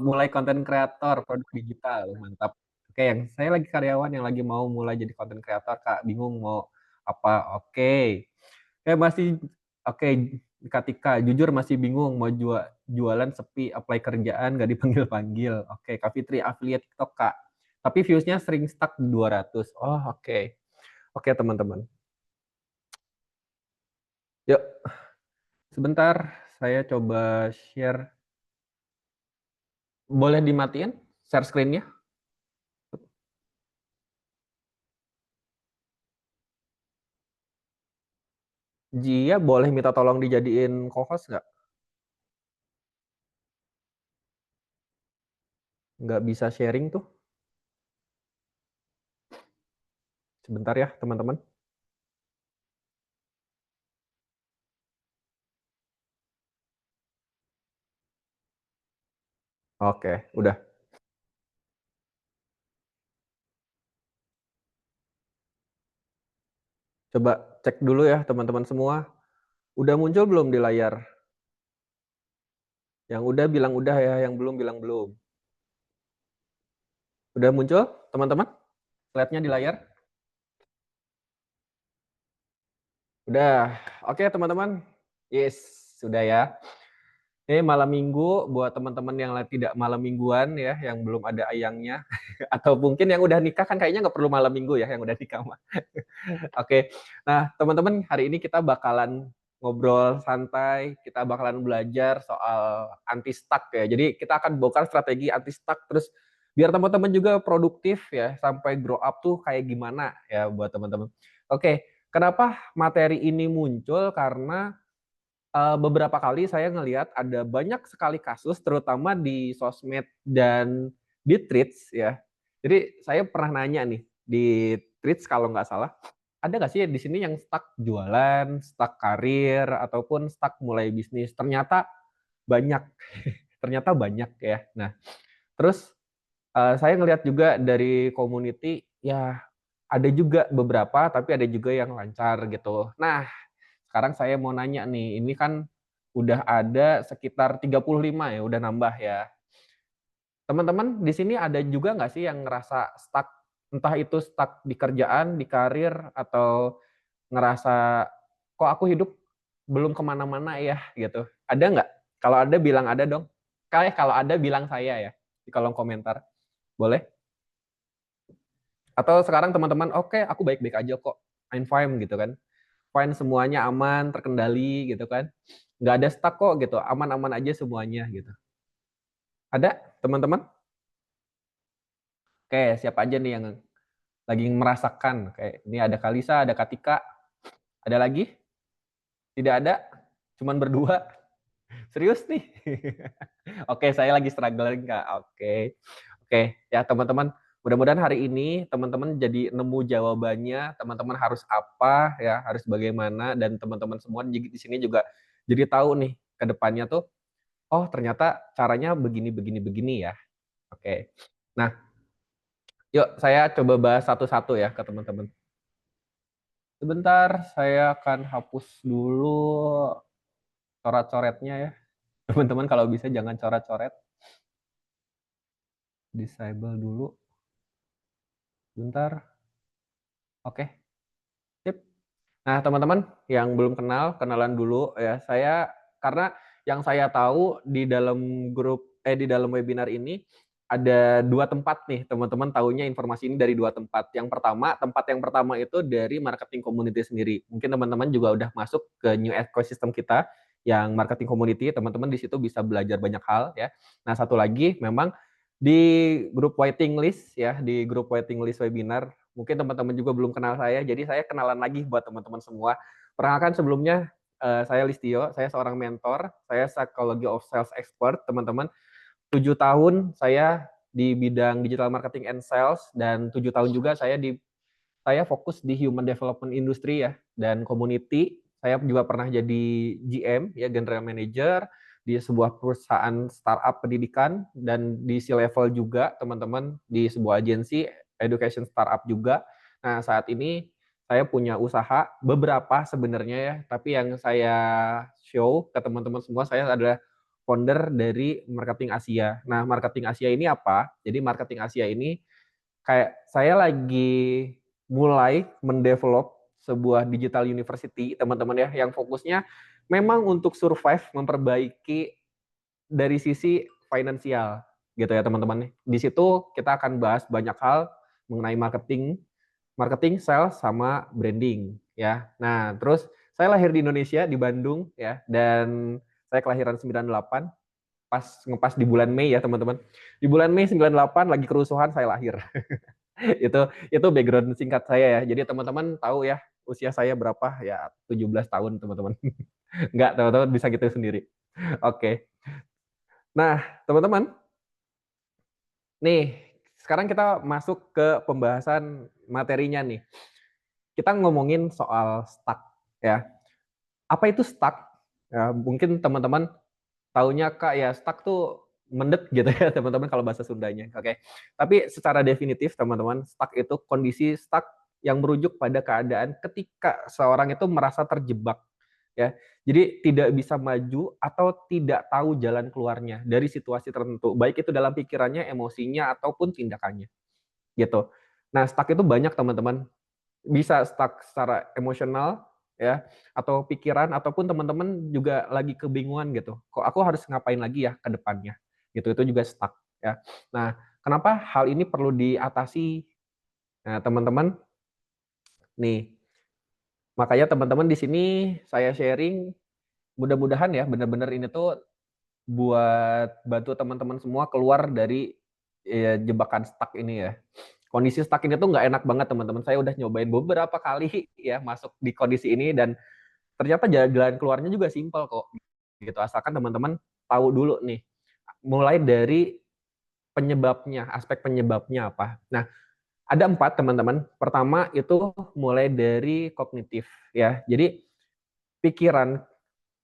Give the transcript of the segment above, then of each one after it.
mulai konten kreator produk digital, mantap. Oke, yang saya lagi karyawan yang lagi mau mulai jadi konten kreator, Kak, bingung mau apa. Oke. Masih oke, Kak Tika, jujur masih bingung mau jualan sepi, apply kerjaan nggak dipanggil-panggil. Oke, Kak Fitri, affiliate TikTok, Kak. Tapi views-nya sering stuck di 200. Oh, oke. Oke, teman-teman. Yuk, sebentar. Saya coba share. Boleh dimatiin share screen-nya? Jia, boleh minta tolong dijadiin co-host nggak? Nggak bisa sharing tuh. Sebentar ya, teman-teman. Oke, udah. Coba cek dulu ya, teman-teman semua. Udah muncul belum di layar? Yang udah bilang udah ya, yang belum bilang belum. Udah muncul, teman-teman? Slide-nya di layar? Udah. Oke, teman-teman. Yes, sudah ya. Ini malam minggu buat teman-teman yang tidak malam mingguan ya, yang belum ada ayangnya. Atau mungkin yang udah nikah kan kayaknya nggak perlu malam minggu ya, yang udah nikah mah. Oke, nah teman-teman hari ini kita bakalan ngobrol santai, kita bakalan belajar soal anti stuck ya. Jadi kita akan bongkar strategi anti stuck terus biar teman-teman juga produktif ya sampai grow up tuh kayak gimana ya buat teman-teman. Oke, kenapa materi ini muncul? Karena beberapa kali saya ngelihat ada banyak sekali kasus terutama di sosmed dan di tweets ya. Jadi saya pernah nanya nih di tweets kalau nggak salah, ada nggak sih di sini yang stuck jualan, stuck karir, ataupun stuck mulai bisnis? Ternyata banyak, ternyata banyak ya. Nah, terus saya ngelihat juga dari community ya ada juga beberapa, tapi ada juga yang lancar gitu. Nah, sekarang saya mau nanya nih, ini kan udah ada sekitar 35 ya, udah nambah ya. Teman-teman di sini ada juga nggak sih yang ngerasa stuck, entah itu stuck di kerjaan, di karir, atau ngerasa kok aku hidup belum kemana-mana ya gitu. Ada nggak? Kalau ada bilang ada dong. Kayak kalau ada bilang saya ya di kolom komentar. Boleh? Atau sekarang teman-teman, oke aku baik-baik aja kok. I'm fine gitu kan. Fine semuanya aman, terkendali gitu kan. Nggak ada stuck kok gitu, aman-aman aja semuanya gitu. Ada teman-teman? Oke, siapa aja nih yang lagi merasakan? Kayak ini ada Kalisa, ada Katika, ada lagi? Tidak ada? Cuman berdua? Serius nih? Oke, saya lagi struggling Kak. Oke. Oke, ya teman-teman, mudah-mudahan hari ini teman-teman jadi nemu jawabannya, teman-teman harus apa ya, harus bagaimana dan teman-teman semua di sini juga jadi tahu nih ke depannya tuh oh ternyata caranya begini begini begini ya. Oke. Nah, yuk saya coba bahas satu-satu ya ke teman-teman. Sebentar, saya akan hapus dulu coret-coretnya ya. Teman-teman kalau bisa jangan coret-coret. Disable dulu. Bentar. Oke. Sip. Nah, teman-teman yang belum kenal, kenalan dulu ya. Saya karena yang saya tahu di dalam grup di dalam webinar ini ada dua tempat nih, teman-teman tahunya informasi ini dari dua tempat. Yang pertama, tempat yang pertama itu dari marketing community sendiri. Mungkin teman-teman juga udah masuk ke new ecosystem kita yang marketing community, teman-teman di situ bisa belajar banyak hal ya. Nah, satu lagi memang di grup waiting list ya, di grup waiting list webinar mungkin teman-teman juga belum kenal saya, jadi saya kenalan lagi buat teman-teman semua. Perkenalkan sebelumnya, saya Listio, saya seorang mentor, saya Psychology of Sales Expert, teman-teman. 7 tahun saya di bidang digital marketing and sales, dan 7 tahun juga saya fokus di human development industry ya, dan community. Saya juga pernah jadi GM, ya General Manager, di sebuah perusahaan startup pendidikan, dan di C-level juga, teman-teman, di sebuah agensi education startup juga. Nah, saat ini saya punya usaha, beberapa sebenarnya ya, tapi yang saya show ke teman-teman semua, saya adalah founder dari Marketing Asia. Nah, Marketing Asia ini apa? Jadi Marketing Asia ini kayak saya lagi mulai mendevelop sebuah digital university, teman-teman ya, yang fokusnya memang untuk survive, memperbaiki dari sisi finansial gitu ya teman-teman. Di situ kita akan bahas banyak hal mengenai marketing, sales sama branding ya. Nah, terus saya lahir di Indonesia di Bandung ya, dan saya kelahiran 98 pas ngepas di bulan Mei ya teman-teman. Di bulan Mei 98 lagi kerusuhan saya lahir. itu background singkat saya ya. Jadi teman-teman tahu ya usia saya berapa ya, 17 tahun teman-teman. Enggak, teman-teman bisa gitu sendiri. Oke. Nah, teman-teman, nih sekarang kita masuk ke pembahasan materinya nih. Kita ngomongin soal stuck ya. Apa itu stuck? Ya, mungkin teman-teman taunya Kak ya stuck tuh mendet gitu ya teman-teman kalau bahasa Sundanya. Oke. Tapi secara definitif teman-teman, stuck itu kondisi stuck yang merujuk pada keadaan ketika seorang itu merasa terjebak ya. Jadi tidak bisa maju atau tidak tahu jalan keluarnya dari situasi tertentu, baik itu dalam pikirannya, emosinya ataupun tindakannya gitu. Nah, stuck itu banyak teman-teman. Bisa stuck secara emosional ya, atau pikiran, ataupun teman-teman juga lagi kebingungan gitu. Kok aku harus ngapain lagi ya ke depannya? Gitu, itu juga stuck ya. Nah, kenapa hal ini perlu diatasi? Nah, teman-teman, nih, makanya teman-teman di sini saya sharing, mudah-mudahan ya benar-benar ini tuh buat bantu teman-teman semua keluar dari jebakan stuck ini ya. Kondisi stuck ini tuh nggak enak banget teman-teman. Saya udah nyobain beberapa kali ya masuk di kondisi ini, dan ternyata jalan keluarnya juga simpel kok. Gitu, asalkan teman-teman tahu dulu nih, mulai dari penyebabnya, aspek penyebabnya apa. Nah, ada 4 teman-teman. Pertama itu mulai dari kognitif ya. Jadi pikiran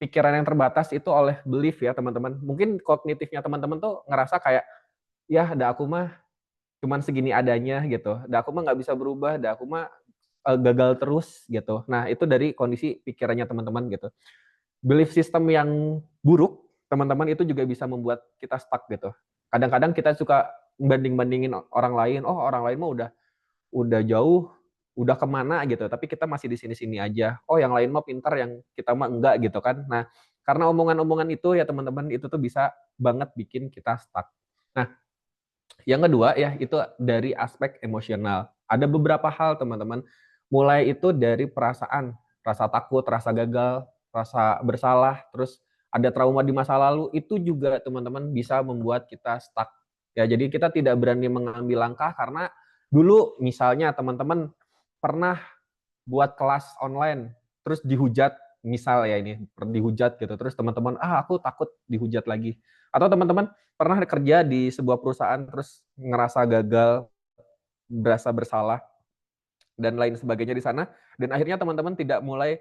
pikiran yang terbatas itu oleh belief ya teman-teman. Mungkin kognitifnya teman-teman tuh ngerasa kayak, ya dah aku mah cuman segini adanya gitu. Dah aku mah nggak bisa berubah, dah aku mah gagal terus gitu. Nah, itu dari kondisi pikirannya teman-teman gitu. Belief system yang buruk, teman-teman, itu juga bisa membuat kita stuck gitu. Kadang-kadang kita suka banding-bandingin orang lain, oh orang lain mah udah jauh, udah kemana gitu, tapi kita masih di sini-sini aja. Oh yang lain mah pintar, yang kita mah enggak gitu kan. Nah, karena omongan-omongan itu ya teman-teman, itu tuh bisa banget bikin kita stuck. Nah, yang kedua ya, itu dari aspek emosional. Ada beberapa hal teman-teman, mulai itu dari perasaan, rasa takut, rasa gagal, rasa bersalah, terus ada trauma di masa lalu, itu juga teman-teman bisa membuat kita stuck. Ya, jadi kita tidak berani mengambil langkah karena dulu misalnya teman-teman pernah buat kelas online, terus dihujat, misal ya ini, dihujat gitu, terus teman-teman, aku takut dihujat lagi. Atau teman-teman pernah kerja di sebuah perusahaan, terus ngerasa gagal, berasa bersalah, dan lain sebagainya di sana, dan akhirnya teman-teman tidak mulai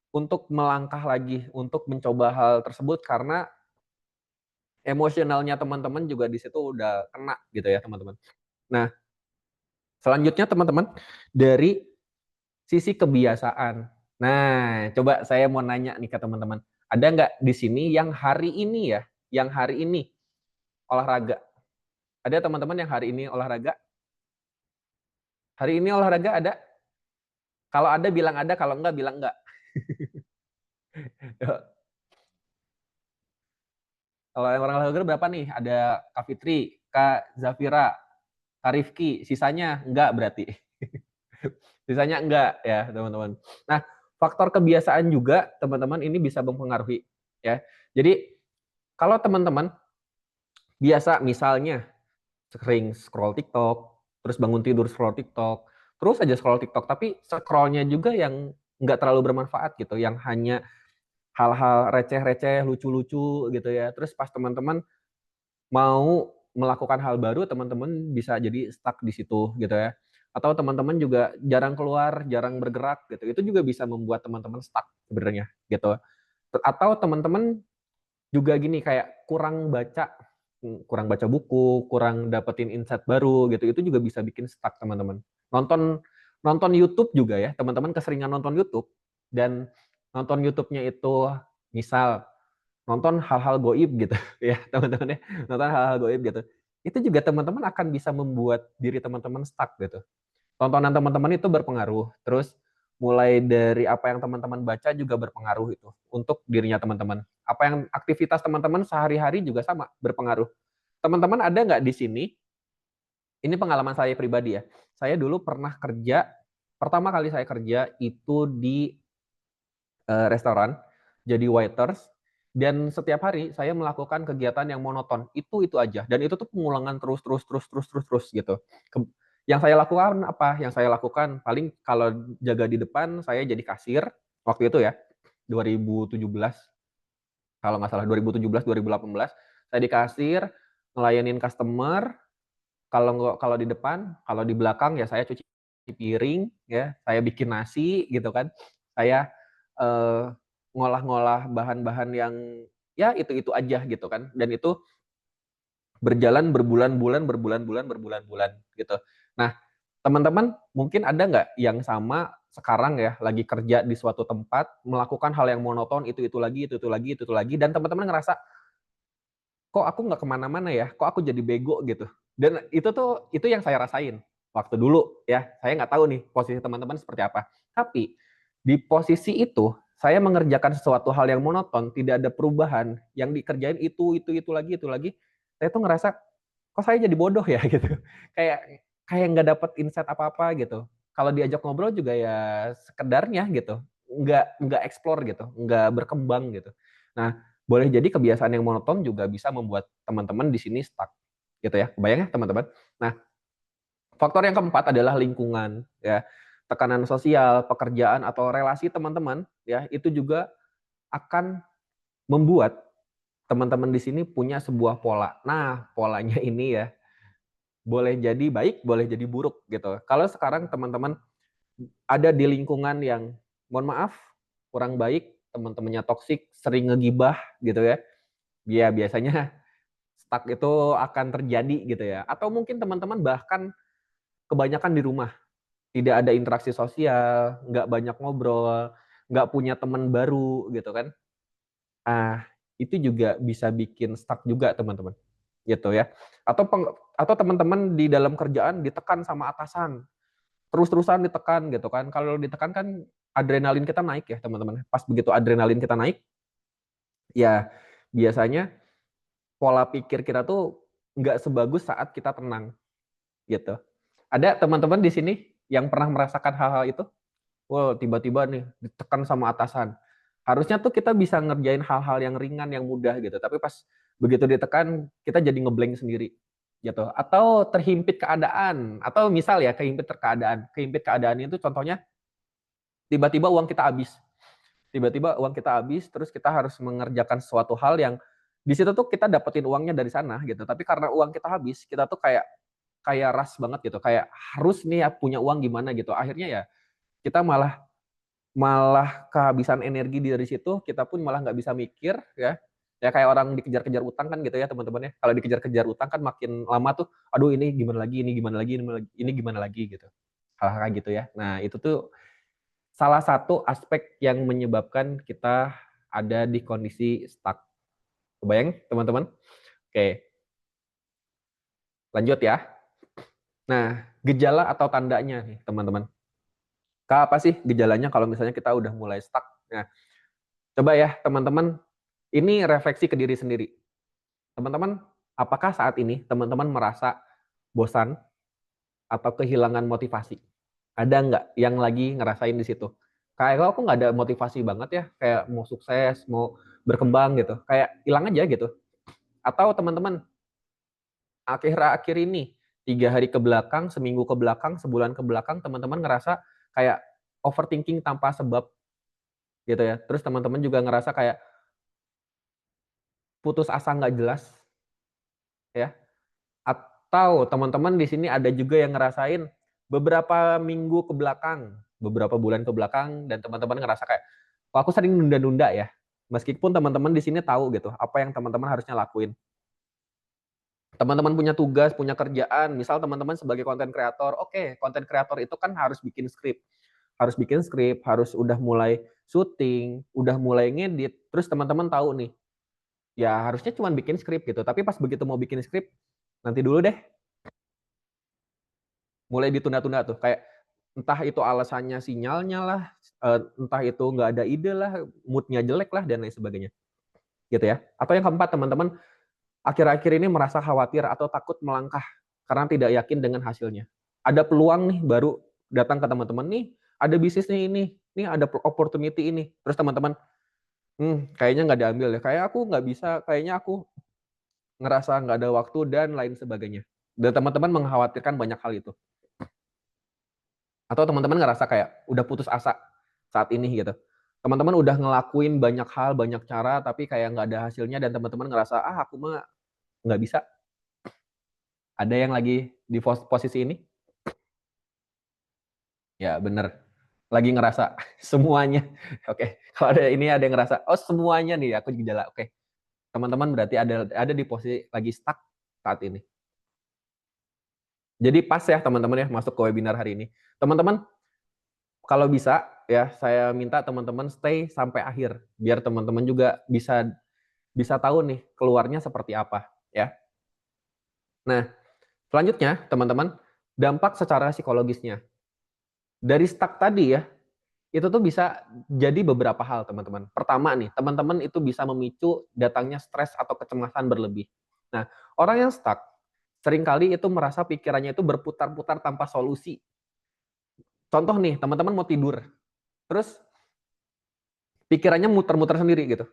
untuk melangkah lagi, untuk mencoba hal tersebut, karena emosionalnya teman-teman juga di situ udah kena gitu ya teman-teman. Nah, selanjutnya teman-teman, dari sisi kebiasaan. Nah, coba saya mau nanya nih ke teman-teman. Ada nggak di sini yang hari ini ya, yang hari ini olahraga? Ada teman-teman yang hari ini olahraga? Hari ini olahraga ada? Kalau ada bilang ada, kalau enggak bilang enggak. Kalau yang orang olahraga berapa nih? Ada Kak Fitri, Kak Zafira, Kak Rifki, sisanya enggak berarti. Sisanya enggak ya, teman-teman. Nah, faktor kebiasaan juga teman-teman ini bisa mempengaruhi ya. Jadi kalau teman-teman biasa misalnya sering scroll TikTok, terus bangun tidur scroll TikTok, terus aja scroll TikTok, tapi scrollnya juga yang nggak terlalu bermanfaat gitu, yang hanya hal-hal receh-receh, lucu-lucu gitu ya. Terus pas teman-teman mau melakukan hal baru, teman-teman bisa jadi stuck di situ gitu ya. Atau teman-teman juga jarang keluar, jarang bergerak gitu. Itu juga bisa membuat teman-teman stuck sebenarnya gitu. Atau teman-teman juga gini, kayak kurang baca buku, kurang dapetin insight baru gitu. Itu juga bisa bikin stuck teman-teman. Nonton nonton YouTube juga ya, teman-teman keseringan nonton YouTube, dan nonton YouTube-nya itu misal nonton hal-hal goib gitu ya teman-teman ya, nonton hal-hal goib gitu. Itu juga teman-teman akan bisa membuat diri teman-teman stuck gitu. Tontonan teman-teman itu berpengaruh, terus mulai dari apa yang teman-teman baca juga berpengaruh itu untuk dirinya teman-teman. Apa yang aktivitas teman-teman sehari-hari juga sama berpengaruh. Teman-teman ada nggak di sini, ini pengalaman saya pribadi ya, saya dulu pernah kerja, pertama kali saya kerja itu di restoran, jadi waiters, dan setiap hari saya melakukan kegiatan yang monoton, itu aja, dan itu tuh pengulangan terus gitu. Yang saya lakukan apa? Yang saya lakukan paling kalau jaga di depan saya jadi kasir waktu itu ya, 2017 kalau nggak salah 2017 2018 saya di kasir ngelayanin customer. Kalau di depan, kalau di belakang ya saya cuci piring ya, saya bikin nasi gitu kan. Saya, eee, ngolah-ngolah bahan-bahan yang ya itu-itu aja gitu kan, dan itu berjalan berbulan-bulan gitu. Nah, teman-teman mungkin ada nggak yang sama sekarang ya, lagi kerja di suatu tempat, melakukan hal yang monoton, itu lagi, dan teman-teman ngerasa, kok aku nggak kemana-mana ya, kok aku jadi bego gitu. Dan itu yang saya rasain waktu dulu ya, saya nggak tahu nih posisi teman-teman seperti apa. Tapi di posisi itu saya mengerjakan sesuatu hal yang monoton, tidak ada perubahan, yang dikerjain itu lagi, saya tuh ngerasa, kok saya jadi bodoh ya gitu. Kayak kayak nggak dapet insight apa-apa gitu. Kalau diajak ngobrol juga ya sekedarnya gitu, nggak explore gitu, nggak berkembang gitu. Nah, boleh jadi kebiasaan yang monoton juga bisa membuat teman-teman di sini stuck, gitu ya. Kebayang ya teman-teman? Nah, faktor yang keempat adalah lingkungan, ya. Tekanan sosial, pekerjaan, atau relasi teman-teman, ya, itu juga akan membuat teman-teman di sini punya sebuah pola. Nah, polanya ini ya, boleh jadi baik, boleh jadi buruk, gitu. Kalau sekarang teman-teman ada di lingkungan yang, mohon maaf, kurang baik, teman-temannya toksik, sering ngegibah, gitu ya, ya biasanya stuck itu akan terjadi gitu ya. Atau mungkin teman-teman bahkan kebanyakan di rumah, tidak ada interaksi sosial, nggak banyak ngobrol, nggak punya teman baru gitu kan. Ah, itu juga bisa bikin stuck juga teman-teman, gitu ya. Atau teman-teman di dalam kerjaan ditekan sama atasan, terus-terusan ditekan gitu kan. Kalau ditekan kan adrenalin kita naik ya teman-teman. Pas begitu adrenalin kita naik, ya biasanya pola pikir kita tuh nggak sebagus saat kita tenang gitu. Ada teman-teman di sini yang pernah merasakan hal-hal itu? Wow, tiba-tiba nih ditekan sama atasan. Harusnya tuh kita bisa ngerjain hal-hal yang ringan, yang mudah gitu. Tapi pas begitu ditekan, kita jadi ngeblank sendiri gitu. Atau terhimpit keadaan. Atau misal ya kehimpit keadaan. Kehimpit keadaan itu contohnya tiba-tiba uang kita habis. Tiba-tiba uang kita habis, terus kita harus mengerjakan sesuatu hal yang di situ tuh kita dapetin uangnya dari sana gitu. Tapi karena uang kita habis, kita tuh kayak kayak rush banget gitu. Kayak harus nih ya punya uang gimana gitu. Akhirnya ya kita malah malah kehabisan energi dari situ, kita pun malah nggak bisa mikir ya. Ya kayak orang dikejar-kejar utang kan gitu ya teman-teman ya. Kalau dikejar-kejar utang kan makin lama tuh, aduh ini gimana lagi, ini gimana lagi, ini gimana lagi gitu. Hal-hal kayak gitu ya. Nah itu tuh salah satu aspek yang menyebabkan kita ada di kondisi stuck. Kebayang teman-teman? Oke, lanjut ya. Nah, gejala atau tandanya nih teman-teman. Apa sih gejalanya kalau misalnya kita udah mulai stuck? Nah, coba ya teman-teman, ini refleksi ke diri sendiri. Teman-teman, apakah saat ini teman-teman merasa bosan atau kehilangan motivasi? Ada nggak yang lagi ngerasain di situ? Kayak aku nggak ada motivasi banget ya, kayak mau sukses, mau berkembang gitu, kayak hilang aja gitu. Atau teman-teman, akhir-akhir ini, 3 hari ke belakang, seminggu ke belakang, sebulan ke belakang, teman-teman ngerasa kayak overthinking tanpa sebab gitu ya. Terus teman-teman juga ngerasa kayak putus asa nggak jelas ya. Atau teman-teman di sini ada juga yang ngerasain beberapa minggu ke belakang, beberapa bulan ke belakang, dan teman-teman ngerasa kayak, "Kok aku sering nunda-nunda ya?" Meskipun teman-teman di sini tahu gitu, apa yang teman-teman harusnya lakuin. Teman-teman punya tugas, punya kerjaan, misal teman-teman sebagai konten kreator, oke, konten kreator itu kan harus bikin skrip, harus udah mulai syuting, udah mulai ngedit, terus teman-teman tahu nih, Ya harusnya cuma bikin skrip gitu, tapi pas begitu mau bikin skrip, nanti dulu deh, mulai ditunda-tunda tuh. Kayak entah itu alasannya sinyalnya lah, entah itu nggak ada ide lah, moodnya jelek lah, dan lain sebagainya. Gitu ya. Atau yang keempat, teman-teman, akhir-akhir ini merasa khawatir atau takut melangkah karena tidak yakin dengan hasilnya. Ada peluang nih baru datang ke teman-teman nih, ada bisnisnya ini, nih ada opportunity ini. Terus teman-teman, kayaknya nggak diambil ya, kayak aku nggak bisa, kayaknya aku ngerasa nggak ada waktu dan lain sebagainya. Dan teman-teman mengkhawatirkan banyak hal itu. Atau teman-teman ngerasa kayak udah putus asa saat ini gitu. Teman-teman udah ngelakuin banyak hal, banyak cara, tapi kayak nggak ada hasilnya dan teman-teman ngerasa, aku mah nggak bisa. Ada yang lagi di posisi ini? Ya bener, lagi ngerasa semuanya. Oke, kalau ada ini ada yang ngerasa, oh semuanya nih aku gejala. Oke, teman-teman berarti ada di posisi lagi stuck saat ini. Jadi pas ya teman-teman ya masuk ke webinar hari ini. Teman-teman kalau bisa ya saya minta teman-teman stay sampai akhir biar teman-teman juga bisa bisa tahu nih keluarnya seperti apa ya. Nah, selanjutnya teman-teman, dampak secara psikologisnya. Dari stuck tadi ya, itu tuh bisa jadi beberapa hal teman-teman. Pertama nih, teman-teman itu bisa memicu datangnya stres atau kecemasan berlebih. Nah, orang yang stuck seringkali itu merasa pikirannya itu berputar-putar tanpa solusi. Contoh nih, teman-teman mau tidur, terus pikirannya muter-muter sendiri gitu.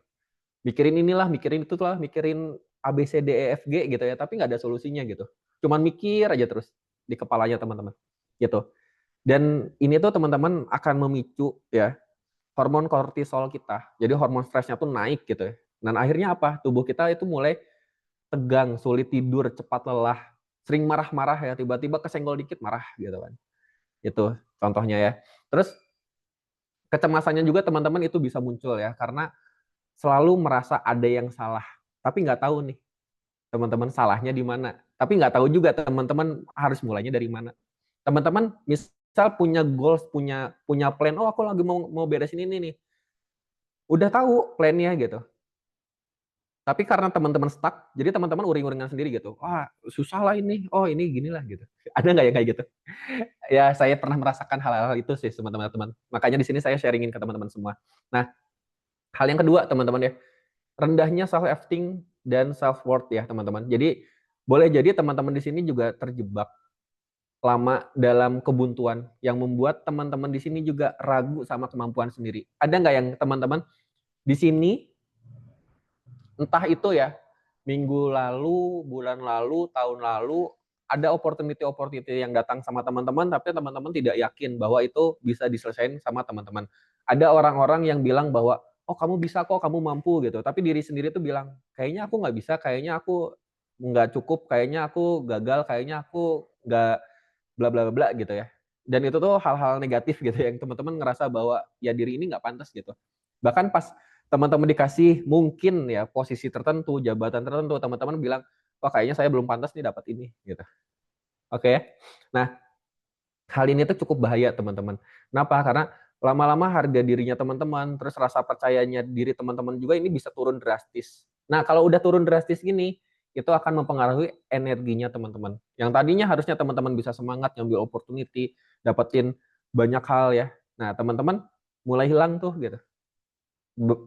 Mikirin inilah, mikirin itu lah, mikirin A, B, C, D, E, F, G gitu ya, tapi nggak ada solusinya gitu. Cuman mikir aja terus di kepalanya teman-teman, gitu. Dan ini tuh teman-teman akan memicu ya hormon kortisol kita. Jadi hormon stresnya tuh naik gitu ya. Dan akhirnya apa? Tubuh kita itu mulai tegang, sulit tidur, cepat lelah, sering marah-marah ya, tiba-tiba kesenggol dikit marah gitu kan. Itu contohnya ya. Terus kecemasannya juga teman-teman itu bisa muncul ya, karena selalu merasa ada yang salah. Tapi nggak tahu nih teman-teman salahnya di mana. Tapi nggak tahu juga teman-teman harus mulainya dari mana. Teman-teman misal punya goals, punya punya plan, oh aku lagi mau beresin ini nih. Udah tahu plannya gitu. Tapi karena teman-teman stuck, jadi teman-teman uring-uringan sendiri gitu. Wah, susah lah ini. Oh, ini ginilah gitu. Ada nggak yang kayak gitu? Ya, saya pernah merasakan hal-hal itu sih teman-teman. Makanya di sini saya sharingin ke teman-teman semua. Nah, hal yang kedua teman-teman ya, rendahnya self esteem dan self worth ya teman-teman. Jadi boleh jadi teman-teman di sini juga terjebak lama dalam kebuntuan yang membuat teman-teman di sini juga ragu sama kemampuan sendiri. Ada nggak yang teman-teman di sini entah itu ya minggu lalu, bulan lalu, tahun lalu ada opportunity yang datang sama teman-teman, tapi teman-teman tidak yakin bahwa itu bisa diselesaikan sama teman-teman. Ada orang-orang yang bilang bahwa oh kamu bisa kok, kamu mampu gitu. Tapi diri sendiri tuh bilang kayaknya aku nggak bisa, kayaknya aku nggak cukup, kayaknya aku gagal, kayaknya aku nggak bla bla bla gitu ya. Dan itu tuh hal-hal negatif gitu yang teman-teman ngerasa bahwa ya diri ini nggak pantas gitu. Bahkan pas teman-teman dikasih mungkin ya posisi tertentu, jabatan tertentu, teman-teman bilang, wah kayaknya saya belum pantas nih dapat ini gitu. Oke. Nah, hal ini tuh cukup bahaya teman-teman. Kenapa? Karena lama-lama harga dirinya teman-teman, terus rasa percayanya diri teman-teman juga ini bisa turun drastis. Nah, kalau udah turun drastis gini, itu akan mempengaruhi energinya teman-teman. Yang tadinya harusnya teman-teman bisa semangat ngambil opportunity, dapetin banyak hal ya. Nah, teman-teman mulai hilang tuh gitu.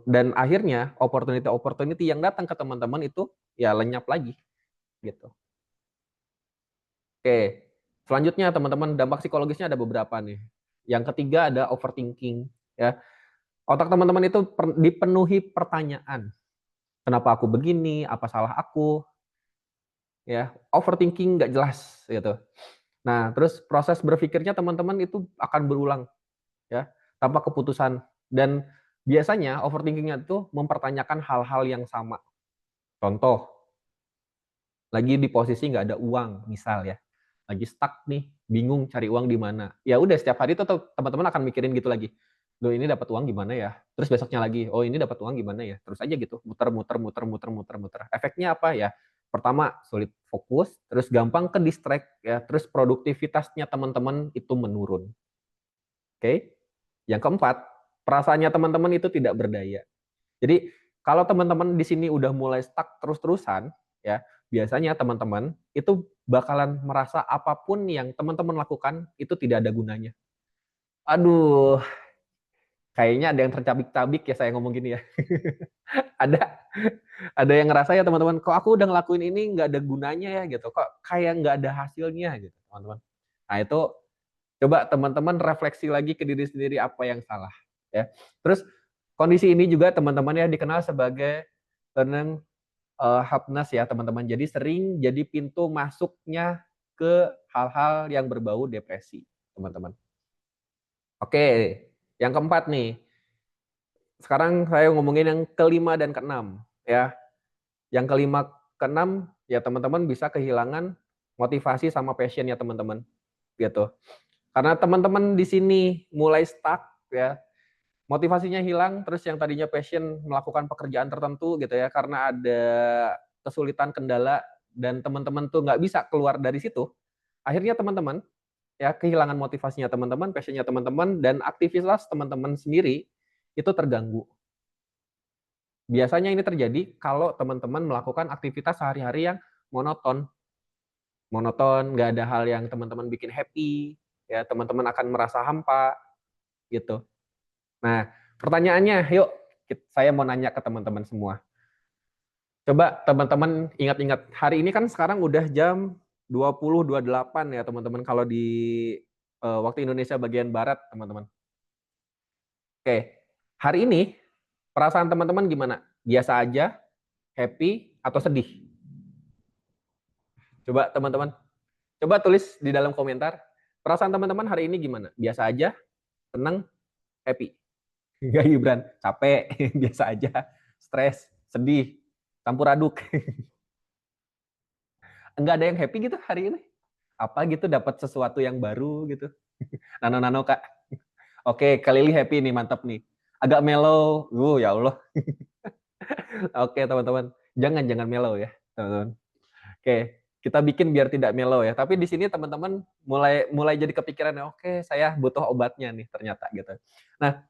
Dan akhirnya opportunity yang datang ke teman-teman itu ya lenyap lagi gitu. Oke, selanjutnya teman-teman dampak psikologisnya ada beberapa nih. Yang ketiga ada overthinking ya. Otak teman-teman itu dipenuhi pertanyaan. Kenapa aku begini? Apa salah aku? Ya, overthinking nggak jelas gitu. Nah, terus proses berpikirnya teman-teman itu akan berulang ya, tanpa keputusan dan biasanya overthinkingnya itu mempertanyakan hal-hal yang sama. Contoh, lagi di posisi nggak ada uang, misal ya, lagi stuck nih, bingung cari uang di mana. Ya udah setiap hari tuh teman-teman akan mikirin gitu lagi. Loh ini dapat uang gimana ya? Terus besoknya lagi, oh ini dapat uang gimana ya? Terus aja gitu, muter-muter. Efeknya apa ya? Pertama, sulit fokus, terus gampang ke distract ya, terus produktivitasnya teman-teman itu menurun. Oke? Yang keempat, perasaannya teman-teman itu tidak berdaya. Jadi Kalau teman-teman di sini udah mulai stuck terus-terusan, ya, biasanya teman-teman itu bakalan merasa apapun yang teman-teman lakukan itu tidak ada gunanya. Aduh, kayaknya ada yang tercabik-cabik ya saya ngomong gini ya. Ada ada yang ngerasa ya teman-teman, kok aku udah ngelakuin ini nggak ada gunanya ya gitu, kok kayak nggak ada hasilnya gitu teman-teman. Nah itu coba teman-teman refleksi lagi ke diri sendiri apa yang salah ya. Terus kondisi ini juga teman-teman ya dikenal sebagai learning helpness ya teman-teman. Jadi sering jadi pintu masuknya ke hal-hal yang berbau depresi teman-teman. Oke, yang keempat nih. Sekarang saya ngomongin yang kelima dan keenam ya. Yang kelima, keenam, ya teman-teman bisa kehilangan motivasi sama passion ya teman-teman, gitu. Karena teman-teman di sini mulai stuck ya, motivasinya hilang, terus yang tadinya passion melakukan pekerjaan tertentu gitu ya, karena ada kesulitan, kendala, dan teman-teman tuh nggak bisa keluar dari situ, akhirnya teman-teman ya kehilangan motivasinya teman-teman, passion-nya teman-teman, dan aktivitas teman-teman sendiri itu terganggu. Biasanya ini terjadi kalau teman-teman melakukan aktivitas sehari-hari yang monoton. Monoton, nggak ada hal yang teman-teman bikin happy, ya teman-teman akan merasa hampa, gitu. Nah, pertanyaannya, yuk saya mau nanya ke teman-teman semua. Coba teman-teman ingat-ingat, hari ini kan sekarang udah jam 20.28 ya teman-teman, kalau di waktu Indonesia bagian Barat, teman-teman. Oke, hari ini perasaan teman-teman gimana? Biasa aja, happy, atau sedih? Coba teman-teman, coba tulis di dalam komentar, perasaan teman-teman hari ini gimana? Biasa aja, senang, happy? Enggak Gibran, capek, biasa aja, stres, sedih, campur aduk. Enggak ada yang happy gitu hari ini? Apa gitu dapat sesuatu yang baru gitu? Nano-nano Kak. Oke, Kak Lili happy nih, mantap nih. Agak mellow, ya Allah. Oke teman-teman, jangan mellow ya teman-teman. Oke, kita bikin biar tidak mellow ya. Tapi di sini teman-teman mulai jadi kepikiran, oke saya butuh obatnya nih ternyata gitu. Nah,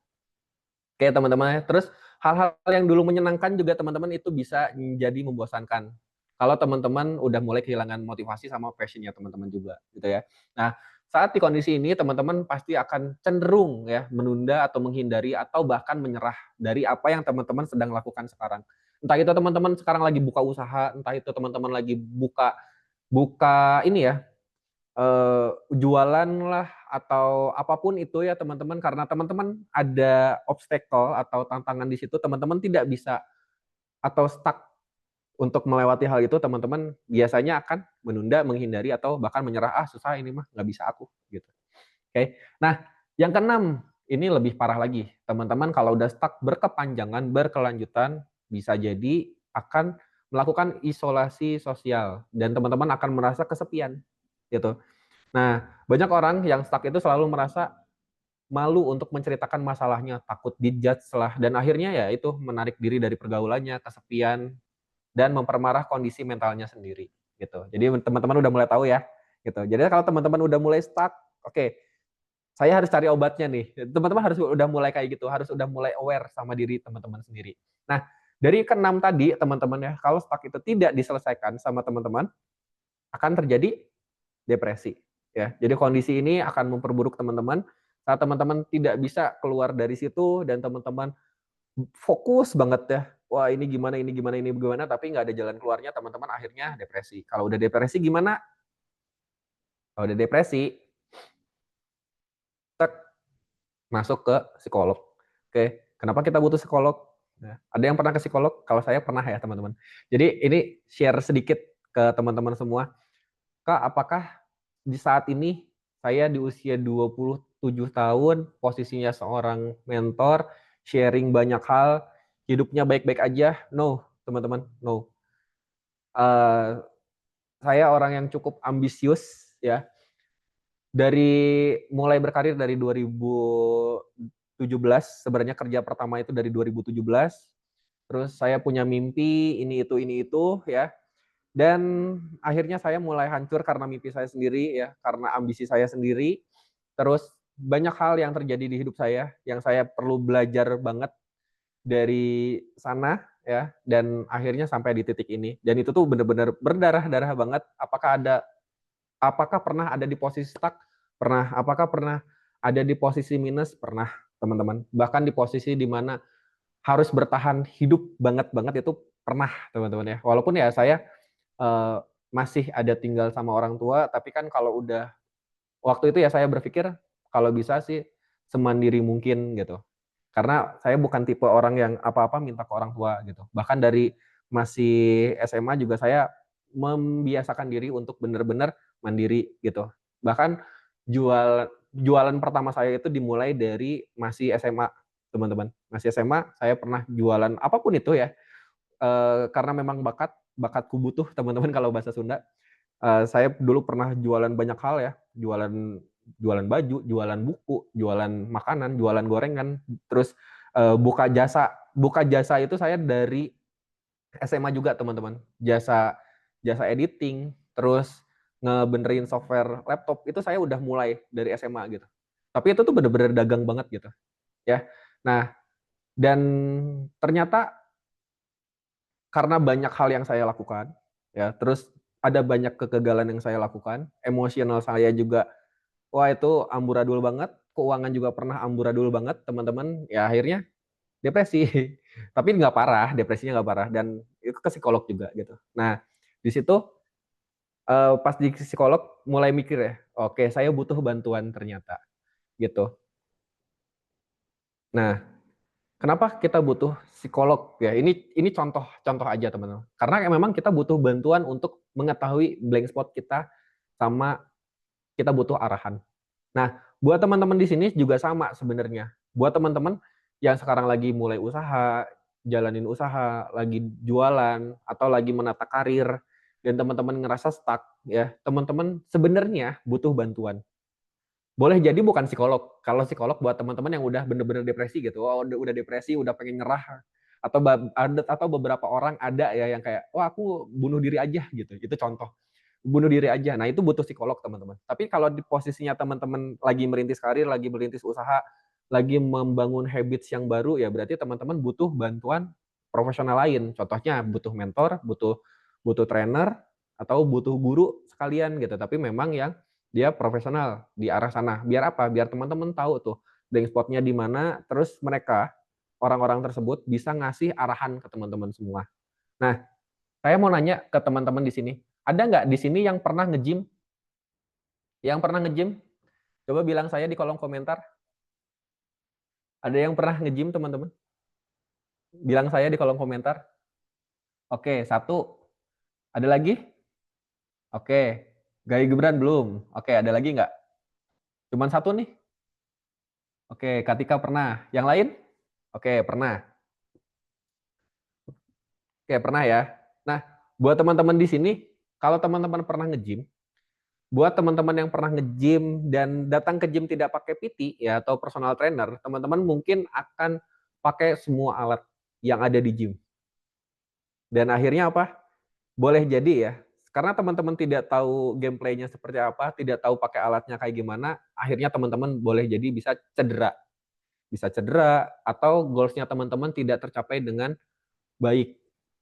oke teman-teman, terus hal-hal yang dulu menyenangkan juga teman-teman itu bisa jadi membosankan. Kalau teman-teman udah mulai kehilangan motivasi sama passion-nya teman-teman juga gitu ya. Nah, saat di kondisi ini teman-teman pasti akan cenderung ya menunda atau menghindari atau bahkan menyerah dari apa yang teman-teman sedang lakukan sekarang. Entah itu teman-teman sekarang lagi buka usaha, entah itu teman-teman lagi buka buka ini ya, jualan lah atau apapun itu ya teman-teman, karena teman-teman ada obstacle atau tantangan di situ, teman-teman tidak bisa atau stuck untuk melewati hal itu, teman-teman biasanya akan menunda, menghindari, atau bahkan menyerah, "Ah susah ini mah, nggak bisa aku," gitu. Oke. Nah, yang keenam, ini lebih parah lagi. Teman-teman kalau udah stuck berkepanjangan, berkelanjutan, bisa jadi akan melakukan isolasi sosial dan teman-teman akan merasa kesepian, gitu. Nah, banyak orang yang stuck itu selalu merasa malu untuk menceritakan masalahnya, takut di-judge lah, dan akhirnya ya itu menarik diri dari pergaulannya, kesepian, dan memperparah kondisi mentalnya sendiri, gitu. Jadi teman-teman udah mulai tahu ya, gitu. Jadi kalau teman-teman udah mulai stuck, oke, saya harus cari obatnya nih. Teman-teman harus udah mulai kayak gitu, harus udah mulai aware sama diri teman-teman sendiri. Nah, dari keenam tadi teman-teman ya, kalau stuck itu tidak diselesaikan sama teman-teman, akan terjadi depresi ya. Jadi kondisi ini akan memperburuk teman-teman saat teman-teman tidak bisa keluar dari situ dan teman-teman fokus banget ya. Wah, ini gimana, ini gimana, tapi nggak ada jalan keluarnya, teman-teman akhirnya depresi. Kalau udah depresi gimana? Kalau udah depresi, tek, masuk ke psikolog. Oke, kenapa kita butuh psikolog? Nah, ada yang pernah ke psikolog? Kalau saya pernah ya teman-teman. Jadi ini share sedikit ke teman-teman semua. Kak, apakah di saat ini saya di usia 27 tahun, posisinya seorang mentor, sharing banyak hal, hidupnya baik-baik aja? No, teman-teman, no. Uh, saya orang yang cukup ambisius ya. Dari mulai berkarir dari 2017, sebenarnya kerja pertama itu dari 2017. Terus saya punya mimpi ini itu ya. Dan akhirnya saya mulai hancur karena mimpi saya sendiri ya, karena ambisi saya sendiri. Terus banyak hal yang terjadi di hidup saya yang saya perlu belajar banget dari sana ya, dan akhirnya sampai di titik ini. Dan itu tuh bener-bener berdarah-darah banget. Apakah pernah ada di posisi stuck? Pernah. Apakah pernah ada di posisi minus? Pernah, teman-teman. Bahkan di posisi di mana harus bertahan hidup banget itu pernah, teman-teman ya. Walaupun ya saya masih ada tinggal sama orang tua, tapi kan kalau udah waktu itu ya saya berpikir kalau bisa sih semandiri mungkin gitu. Karena saya bukan tipe orang yang apa-apa minta ke orang tua gitu. Bahkan dari masih SMA juga saya membiasakan diri untuk benar-benar mandiri gitu. Bahkan jualan pertama saya itu dimulai dari masih SMA, teman-teman. Masih SMA saya pernah jualan apapun itu ya. Karena memang bakatku butuh, teman-teman, kalau bahasa Sunda. Saya dulu pernah jualan banyak hal ya, jualan jualan baju, jualan buku, jualan makanan, jualan gorengan, terus buka jasa. Buka jasa itu saya dari SMA juga, teman-teman. Jasa jasa editing, terus ngebenerin software laptop itu saya udah mulai dari SMA gitu. Tapi itu tuh bener-bener dagang banget gitu, ya. Nah, dan ternyata karena banyak hal yang saya lakukan, ya, terus ada banyak kegagalan yang saya lakukan, emosional saya juga, wah itu amburadul banget, keuangan juga pernah amburadul banget, teman-teman. Ya akhirnya depresi. Tapi nggak parah, depresinya nggak parah, dan itu ke psikolog juga gitu. Nah, di situ pas di psikolog mulai mikir ya, oke saya butuh bantuan ternyata gitu. Nah, kenapa kita butuh psikolog ya? Ini contoh aja, teman-teman. Karena memang kita butuh bantuan untuk mengetahui blank spot kita, sama kita butuh arahan. Nah, buat teman-teman di sini juga sama sebenarnya. Buat teman-teman yang sekarang lagi mulai usaha, jalanin usaha, lagi jualan, atau lagi menata karir, dan teman-teman ngerasa stuck, ya, teman-teman sebenarnya butuh bantuan. Boleh jadi bukan psikolog. Kalau psikolog buat teman-teman yang udah bener-bener depresi gitu, oh, udah depresi, udah pengen nyerah, atau beberapa orang ada ya yang kayak, wah aku bunuh diri aja gitu. Itu contoh bunuh diri aja. Nah, itu butuh psikolog, teman-teman. Tapi kalau di posisinya teman-teman lagi merintis karir, lagi merintis usaha, lagi membangun habits yang baru, ya berarti teman-teman butuh bantuan profesional lain. Contohnya butuh mentor, butuh butuh trainer, atau butuh guru sekalian gitu. Tapi memang yang dia profesional di arah sana. Biar apa? Biar teman-teman tahu tuh blank spotnya di mana, terus mereka orang-orang tersebut bisa ngasih arahan ke teman-teman semua. Nah, saya mau nanya ke teman-teman di sini, ada nggak di sini yang pernah nge-gym? Yang pernah nge-gym? Coba bilang saya di kolom komentar. Ada yang pernah nge-gym, teman-teman? Bilang saya di kolom komentar. Oke, satu. Ada lagi? Oke. Gai Gebran belum. Oke, ada lagi nggak? Cuman satu nih. Oke, Katika pernah. Yang lain? Oke, pernah. Oke, pernah ya. Nah, buat teman-teman di sini, kalau teman-teman pernah nge-gym, buat teman-teman yang pernah nge-gym dan datang ke gym tidak pakai PT ya atau personal trainer, teman-teman mungkin akan pakai semua alat yang ada di gym. Dan akhirnya apa? Boleh jadi ya, karena teman-teman tidak tahu gameplaynya seperti apa, tidak tahu pakai alatnya kayak gimana, akhirnya teman-teman boleh jadi bisa cedera. Bisa cedera atau goals-nya teman-teman tidak tercapai dengan baik.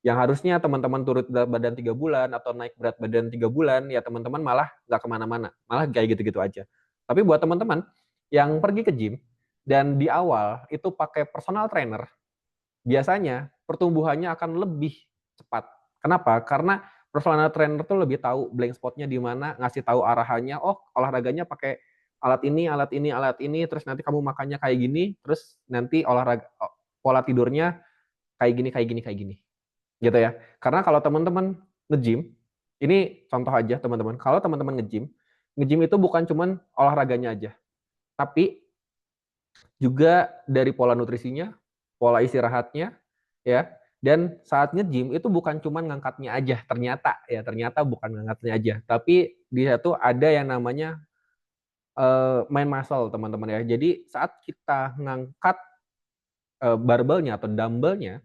Yang harusnya teman-teman turut berat badan 3 bulan atau naik berat badan 3 bulan, ya teman-teman malah nggak kemana-mana. Malah kayak gitu-gitu aja. Tapi buat teman-teman yang pergi ke gym, dan di awal itu pakai personal trainer, biasanya pertumbuhannya akan lebih cepat. Kenapa? Karena personal trainer tuh lebih tahu blank spotnya di mana, ngasih tahu arahannya, oh olahraganya pakai alat ini, alat ini, alat ini, terus nanti kamu makannya kayak gini, terus nanti olahraga pola tidurnya kayak gini, kayak gini, kayak gini. Gitu ya. Karena kalau teman-teman nge-gym, ini contoh aja teman-teman, kalau teman-teman nge-gym, nge-gym itu bukan cuman olahraganya aja, tapi juga dari pola nutrisinya, pola istirahatnya, ya. Dan saat nge-gym itu bukan cuman ngangkatnya aja, ternyata bukan ngangkatnya aja, tapi di situ ada yang namanya main muscle, teman-teman ya. Jadi saat kita ngangkat barbelnya atau dumbbellnya,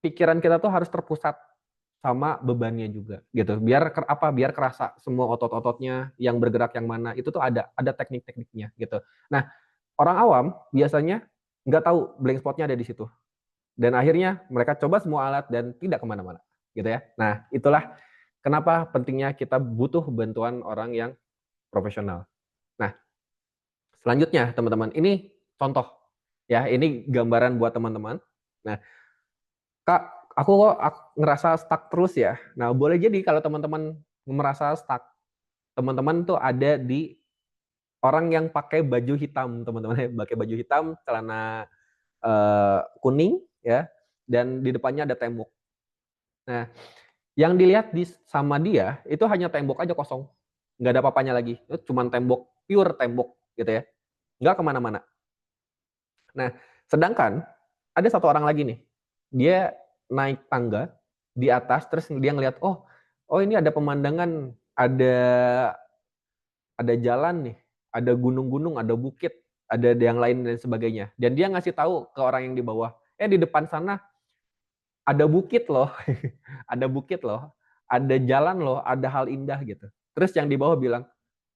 pikiran kita tuh harus terpusat sama bebannya juga gitu. Biar apa? Biar kerasa semua otot-ototnya yang bergerak yang mana. Itu tuh ada teknik-tekniknya gitu. Nah, orang awam biasanya nggak tahu blank spotnya ada di situ. Dan akhirnya mereka coba semua alat dan tidak kemana-mana, gitu ya. Nah, itulah kenapa pentingnya kita butuh bantuan orang yang profesional. Nah, selanjutnya teman-teman, ini contoh ya, ini gambaran buat teman-teman. Nah, Kak, aku kok ngerasa stuck terus ya. Nah, boleh jadi kalau teman-teman merasa stuck, teman-teman tuh ada di orang yang pakai baju hitam, teman-teman ya, pakai baju hitam, celana kuning ya, dan di depannya ada tembok. Nah, yang dilihat sama dia itu hanya tembok aja kosong, nggak ada apa-apanya lagi. Itu cuma tembok, pure tembok gitu ya, nggak kemana-mana. Nah, sedangkan ada satu orang lagi nih, dia naik tangga di atas, terus dia ngelihat, oh ini ada pemandangan, ada jalan nih, ada gunung-gunung, ada bukit, ada yang lain dan sebagainya. Dan dia ngasih tahu ke orang yang di bawah, di depan sana ada bukit loh, ada bukit loh, ada jalan loh, ada hal indah gitu. Terus yang di bawah bilang,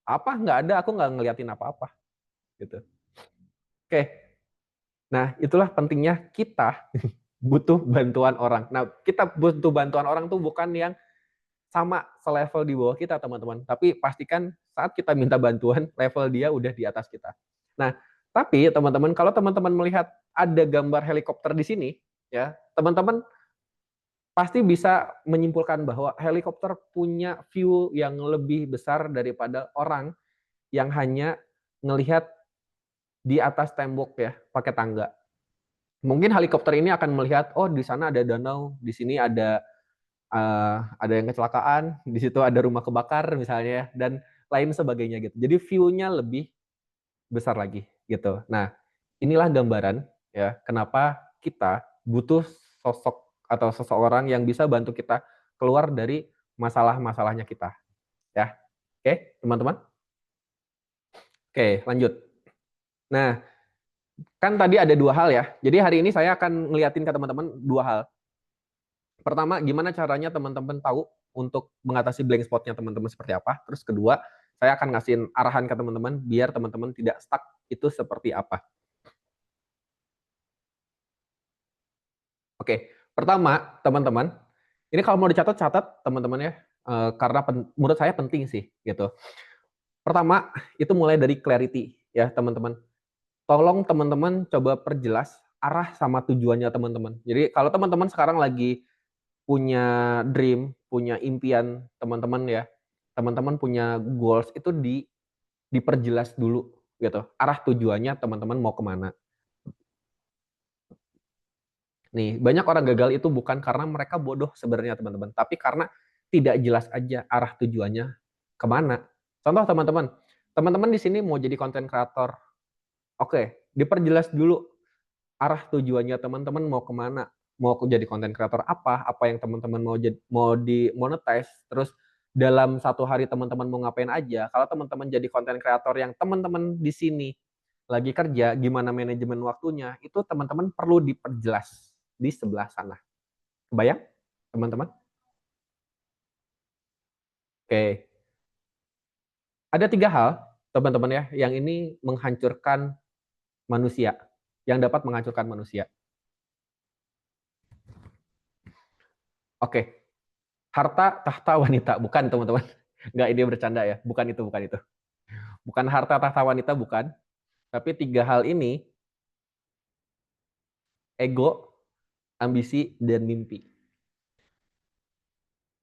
apa? Nggak ada, aku nggak ngeliatin apa-apa gitu. Oke, nah itulah pentingnya kita butuh bantuan orang. Nah, kita butuh bantuan orang tuh bukan yang sama selevel di bawah kita, teman-teman. Tapi pastikan saat kita minta bantuan, level dia udah di atas kita. Nah, tapi teman-teman, kalau teman-teman melihat ada gambar helikopter di sini, ya, teman-teman pasti bisa menyimpulkan bahwa helikopter punya view yang lebih besar daripada orang yang hanya ngelihat di atas tembok ya, pakai tangga. Mungkin helikopter ini akan melihat, oh di sana ada danau, di sini ada yang kecelakaan, di situ ada rumah kebakar misalnya, dan lain sebagainya gitu. Jadi view-nya lebih besar lagi gitu. Nah, inilah gambaran ya kenapa kita butuh sosok atau seseorang yang bisa bantu kita keluar dari masalah-masalahnya kita ya. Oke, teman-teman? Oke, lanjut. Nah, kan tadi ada dua hal ya. Jadi hari ini saya akan ngeliatin ke teman-teman dua hal. Pertama, gimana caranya teman-teman tahu untuk mengatasi blank spotnya teman-teman seperti apa. Terus kedua, saya akan ngasihin arahan ke teman-teman biar teman-teman tidak stuck itu seperti apa. Oke, pertama teman-teman, ini kalau mau dicatat catat teman-teman ya, karena menurut saya penting sih gitu. Pertama itu mulai dari clarity ya teman-teman. Tolong teman-teman coba perjelas arah sama tujuannya teman-teman. Jadi kalau teman-teman sekarang lagi punya dream, punya impian teman-teman ya, teman-teman punya goals itu diperjelas dulu gitu. Arah tujuannya teman-teman mau kemana. Nih, banyak orang gagal itu bukan karena mereka bodoh sebenarnya teman-teman, tapi karena tidak jelas aja arah tujuannya kemana. Contoh teman-teman, teman-teman di sini mau jadi konten kreator, oke, diperjelas dulu arah tujuannya teman-teman mau kemana, mau jadi konten kreator apa yang teman-teman mau di monetize, terus dalam satu hari teman-teman mau ngapain aja. Kalau teman-teman jadi konten kreator yang teman-teman di sini lagi kerja, gimana manajemen waktunya, itu teman-teman perlu diperjelas di sebelah sana. Kebayang, teman-teman? Oke, ada tiga hal, teman-teman ya, yang ini menghancurkan manusia, yang dapat menghancurkan manusia. Oke, harta, tahta, wanita. Bukan, teman-teman. Nggak, ini bercanda ya. Bukan itu, bukan itu. Bukan harta, tahta, wanita, bukan. Tapi tiga hal ini, ego, ambisi, dan mimpi.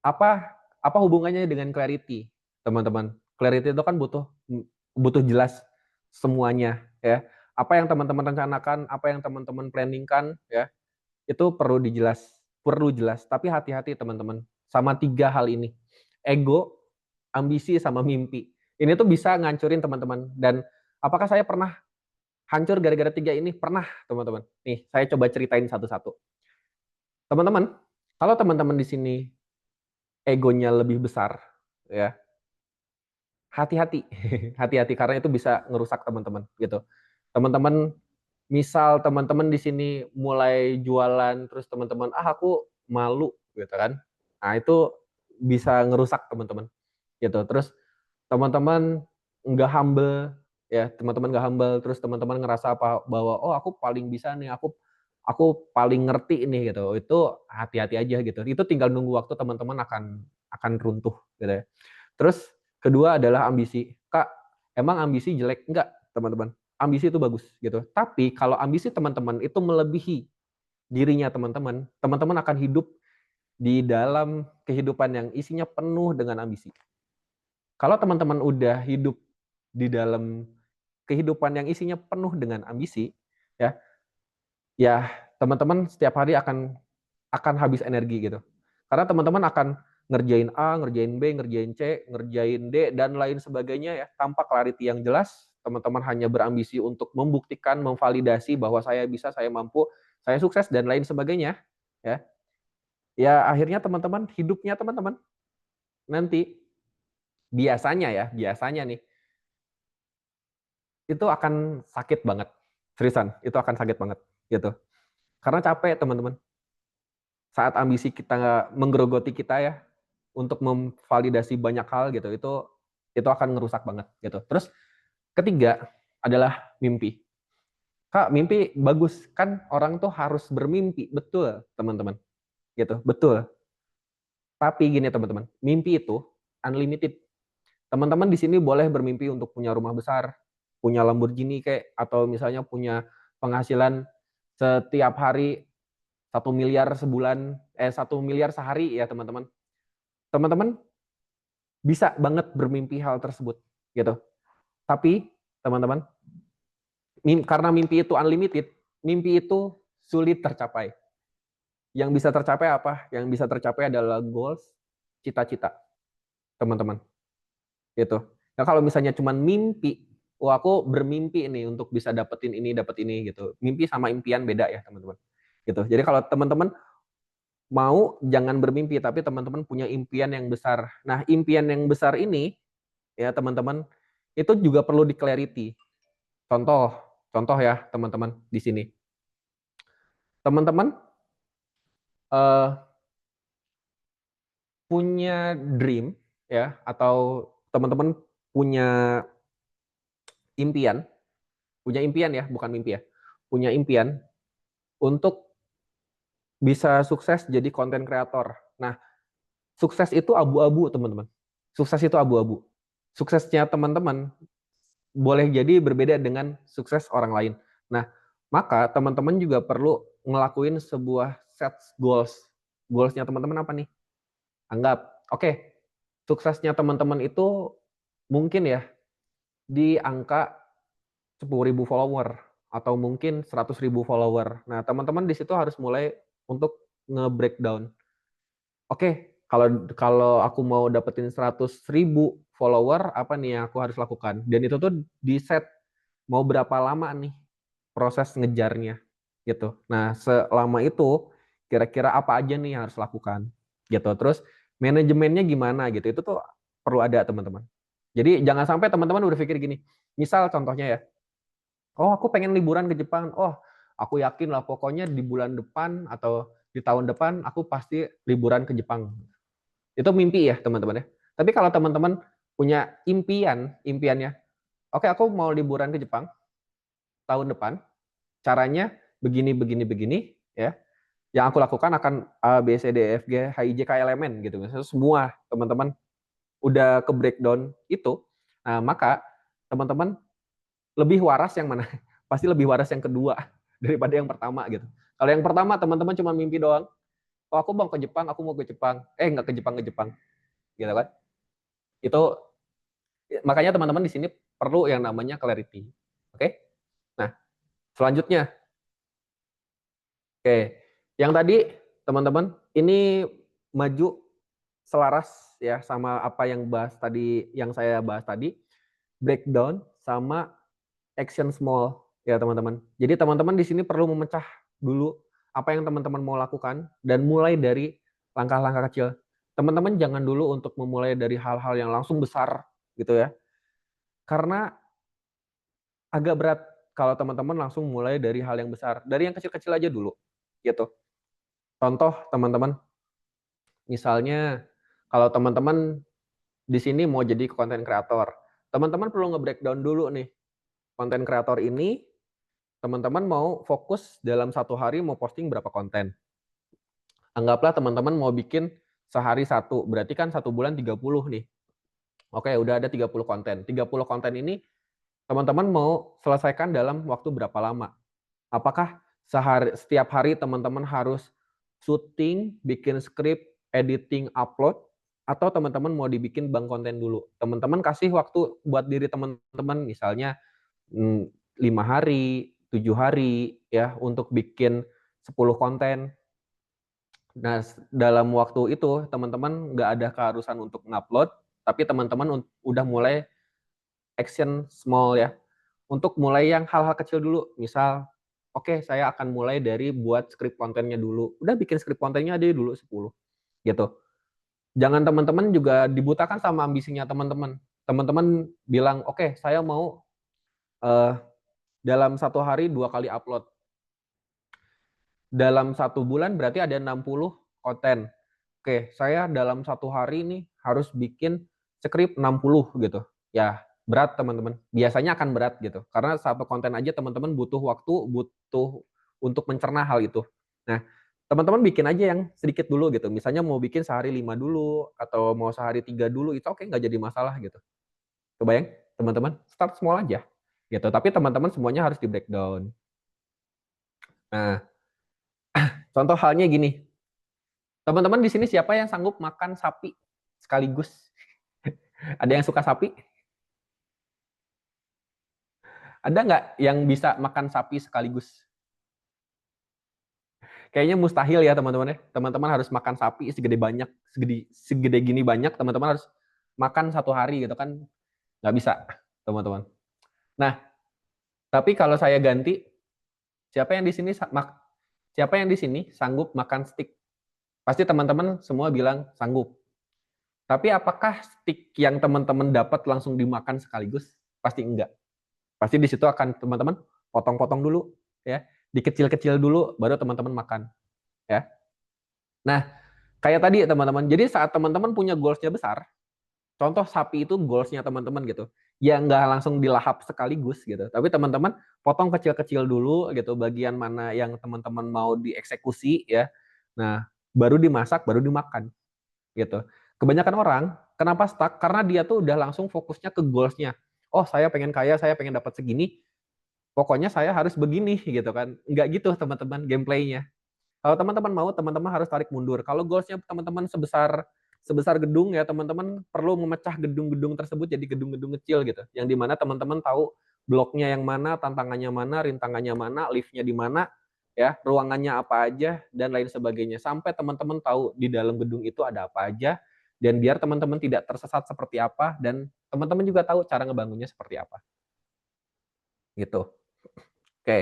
Apa apa hubungannya dengan clarity, teman-teman? Clarity itu kan butuh jelas semuanya, ya. Apa yang teman-teman rencanakan, apa yang teman-teman planningkan, ya, itu perlu jelas. Tapi hati-hati, teman-teman, sama tiga hal ini. Ego, ambisi, sama mimpi. Ini tuh bisa ngancurin teman-teman. Dan apakah saya pernah hancur gara-gara tiga ini? Pernah, teman-teman. Nih, saya coba ceritain satu-satu. Teman-teman, kalau teman-teman di sini egonya lebih besar, ya, hati-hati. Hati-hati, karena itu bisa ngerusak teman-teman, gitu. Teman-teman, misal teman-teman di sini mulai jualan, terus teman-teman, aku malu, gitu kan. Nah, itu bisa ngerusak teman-teman, gitu. Terus teman-teman nggak humble, ya, teman-teman nggak humble, terus teman-teman ngerasa bahwa, aku paling bisa nih, aku aku paling ngerti ini gitu. Itu hati-hati aja gitu. Itu tinggal nunggu waktu teman-teman akan runtuh gitu ya. Terus kedua adalah ambisi. Kak, emang ambisi jelek? Enggak, teman-teman. Ambisi itu bagus gitu. Tapi kalau ambisi teman-teman itu melebihi dirinya teman-teman, teman-teman akan hidup di dalam kehidupan yang isinya penuh dengan ambisi. Kalau teman-teman udah hidup di dalam kehidupan yang isinya penuh dengan ambisi, ya, ya teman-teman setiap hari akan habis energi gitu. Karena teman-teman akan ngerjain A, ngerjain B, ngerjain C, ngerjain D, dan lain sebagainya ya, tanpa clarity yang jelas. Teman-teman hanya berambisi untuk membuktikan, memvalidasi bahwa saya bisa, saya mampu, saya sukses, dan lain sebagainya. Ya, ya akhirnya teman-teman, hidupnya teman-teman nanti biasanya nih, itu akan sakit banget. Seriusan, itu akan sakit banget gitu. Karena capek teman-teman. Saat ambisi kita menggerogoti kita ya, untuk memvalidasi banyak hal gitu, itu akan ngerusak banget gitu. Terus ketiga adalah mimpi. Kak, mimpi bagus kan, orang tuh harus bermimpi, betul teman-teman, gitu, betul. Tapi gini teman-teman, mimpi itu unlimited. Teman-teman di sini boleh bermimpi untuk punya rumah besar, punya Lamborghini kayak, atau misalnya punya penghasilan setiap hari 1 miliar sebulan, 1 miliar sehari ya teman-teman. Teman-teman bisa banget bermimpi hal tersebut gitu. Tapi teman-teman, karena mimpi itu unlimited, mimpi itu sulit tercapai. Yang bisa tercapai apa? Yang bisa tercapai adalah goals, cita-cita, teman-teman. Gitu. Nah, kalau misalnya cuma mimpi, oh aku bermimpi nih untuk bisa dapat ini gitu. Mimpi sama impian beda ya, teman-teman. Gitu. Jadi kalau teman-teman mau jangan bermimpi, tapi teman-teman punya impian yang besar. Nah, impian yang besar ini ya teman-teman, itu juga perlu di-clarity. Contoh, contoh ya teman-teman di sini. Teman-teman punya dream ya, atau teman-teman punya impian, ya, bukan mimpi ya. Punya impian untuk bisa sukses jadi konten kreator. Nah, sukses itu abu-abu, teman-teman. Sukses itu abu-abu. Suksesnya teman-teman boleh jadi berbeda dengan sukses orang lain. Nah, maka teman-teman juga perlu ngelakuin sebuah set goals. Goalsnya teman-teman apa nih? Anggap, oke, suksesnya teman-teman itu mungkin ya di angka 10.000 follower atau mungkin 100.000 follower. Nah, teman-teman di situ harus mulai untuk nge-breakdown. Oke, kalau aku mau dapetin 100.000 follower, apa nih yang aku harus lakukan? Dan itu tuh di set mau berapa lama nih proses ngejarnya gitu. Nah, selama itu kira-kira apa aja nih yang harus lakukan gitu. Terus manajemennya gimana gitu. Itu tuh perlu ada, teman-teman. Jadi jangan sampai teman-teman udah pikir gini. Misal contohnya ya, oh aku pengen liburan ke Jepang. Oh, aku yakin lah pokoknya di bulan depan atau di tahun depan aku pasti liburan ke Jepang. Itu mimpi ya, teman-teman ya. Tapi kalau teman-teman punya impiannya, oke aku mau liburan ke Jepang tahun depan, caranya begini, begini, begini, ya. Yang aku lakukan akan A, B, C, D, E, F, G, H, I, J, K, L, M, N gitu. Misalnya semua teman-teman udah ke breakdown itu, nah maka teman-teman lebih waras yang mana? Pasti lebih waras yang kedua daripada yang pertama gitu. Kalau yang pertama teman-teman cuma mimpi doang, oh aku mau ke Jepang, aku mau ke Jepang, nggak ke Jepang, gitu kan? Itu makanya teman-teman di sini perlu yang namanya clarity. Oke? Nah, selanjutnya, oke, yang tadi teman-teman ini maju selaras ya sama apa yang saya bahas tadi, breakdown sama action small ya teman-teman. Jadi teman-teman di sini perlu memecah dulu apa yang teman-teman mau lakukan dan mulai dari langkah-langkah kecil. Teman-teman jangan dulu untuk memulai dari hal-hal yang langsung besar gitu ya. Karena agak berat kalau teman-teman langsung mulai dari hal yang besar. Dari yang kecil-kecil aja dulu gitu. Contoh teman-teman, misalnya kalau teman-teman di sini mau jadi konten kreator, teman-teman perlu nge-breakdown dulu nih konten kreator ini teman-teman mau fokus dalam 1 hari mau posting berapa konten. Anggaplah teman-teman mau bikin sehari 1, berarti kan 1 bulan 30 nih. Oke, udah ada 30 konten. 30 konten ini teman-teman mau selesaikan dalam waktu berapa lama? Apakah setiap hari teman-teman harus syuting, bikin skrip, editing, upload, atau teman-teman mau dibikin bank konten dulu? Teman-teman kasih waktu buat diri teman-teman, misalnya 5 hari, 7 hari, ya, untuk bikin 10 konten. Nah, dalam waktu itu teman-teman nggak ada keharusan untuk ngupload, tapi teman-teman udah mulai action small ya. Untuk mulai yang hal-hal kecil dulu, misal, oke, saya akan mulai dari buat skrip kontennya dulu. Udah bikin skrip kontennya aja dulu 10, gitu. Jangan teman-teman juga dibutakan sama ambisinya teman-teman. Teman-teman bilang, oke, saya mau dalam 1 hari 2 kali upload. Dalam 1 bulan berarti ada 60 konten. Oke, saya dalam 1 hari nih harus bikin skrip 60 gitu. Ya, berat teman-teman. Biasanya akan berat gitu. Karena satu konten aja teman-teman butuh waktu, butuh untuk mencerna hal itu. Nah, teman-teman bikin aja yang sedikit dulu gitu. Misalnya mau bikin sehari 5 dulu, atau mau sehari 3 dulu, itu oke, nggak jadi masalah gitu. Kebayang teman-teman? Start small aja gitu. Tapi teman-teman semuanya harus di breakdown. Nah, contoh halnya gini. Teman-teman di sini siapa yang sanggup makan sapi sekaligus? Ada yang suka sapi? Ada nggak yang bisa makan sapi sekaligus? Kayaknya mustahil ya teman-teman ya. Teman-teman harus makan sapi segede gini banyak, teman-teman harus makan 1 hari gitu kan? Nggak bisa, teman-teman. Nah, tapi kalau saya ganti, siapa yang di sini sanggup makan steak? Pasti teman-teman semua bilang sanggup. Tapi apakah steak yang teman-teman dapat langsung dimakan sekaligus? Pasti enggak. Pasti di situ akan teman-teman potong-potong dulu, ya, dikecil-kecil dulu, baru teman-teman makan, ya. Nah, kayak tadi teman-teman, jadi saat teman-teman punya goals-nya besar, contoh sapi itu goals-nya teman-teman gitu, ya nggak langsung dilahap sekaligus gitu, tapi teman-teman potong kecil-kecil dulu gitu, bagian mana yang teman-teman mau dieksekusi, ya. Nah, baru dimasak, baru dimakan, gitu. Kebanyakan orang kenapa stuck? Karena dia tuh udah langsung fokusnya ke goals-nya. Oh, saya pengen kaya, saya pengen dapat segini, pokoknya saya harus begini gitu kan. Enggak gitu teman-teman gameplaynya. Kalau teman-teman mau, teman-teman harus tarik mundur. Kalau goalsnya teman-teman sebesar sebesar gedung ya, teman-teman perlu memecah gedung-gedung tersebut jadi gedung-gedung kecil gitu. Yang dimana teman-teman tahu bloknya yang mana, tantangannya mana, rintangannya mana, liftnya di mana, ya, ruangannya apa aja dan lain sebagainya. Sampai teman-teman tahu di dalam gedung itu ada apa aja, dan biar teman-teman tidak tersesat seperti apa, dan teman-teman juga tahu cara ngebangunnya seperti apa. Gitu. Oke.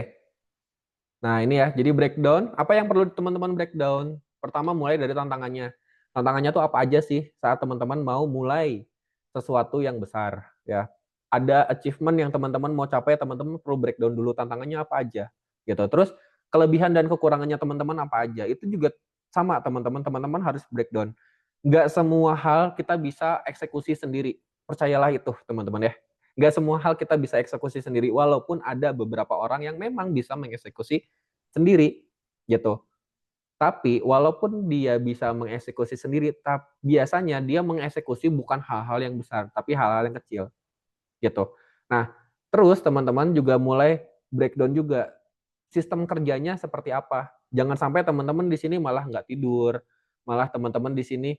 Nah, ini ya, jadi breakdown, apa yang perlu teman-teman breakdown? Pertama mulai dari tantangannya. Tantangannya tuh apa aja sih saat teman-teman mau mulai sesuatu yang besar, ya. Ada achievement yang teman-teman mau capai, teman-teman perlu breakdown dulu tantangannya apa aja, gitu. Terus kelebihan dan kekurangannya teman-teman apa aja, itu juga sama teman-teman, teman-teman harus breakdown. Nggak semua hal kita bisa eksekusi sendiri, percayalah itu teman-teman ya. Nggak semua hal kita bisa eksekusi sendiri, walaupun ada beberapa orang yang memang bisa mengeksekusi sendiri, gitu. Tapi walaupun dia bisa mengeksekusi sendiri, biasanya dia mengeksekusi bukan hal-hal yang besar, tapi hal-hal yang kecil, gitu. Nah, terus teman-teman juga mulai breakdown juga, sistem kerjanya seperti apa. Jangan sampai teman-teman di sini malah nggak tidur, malah teman-teman di sini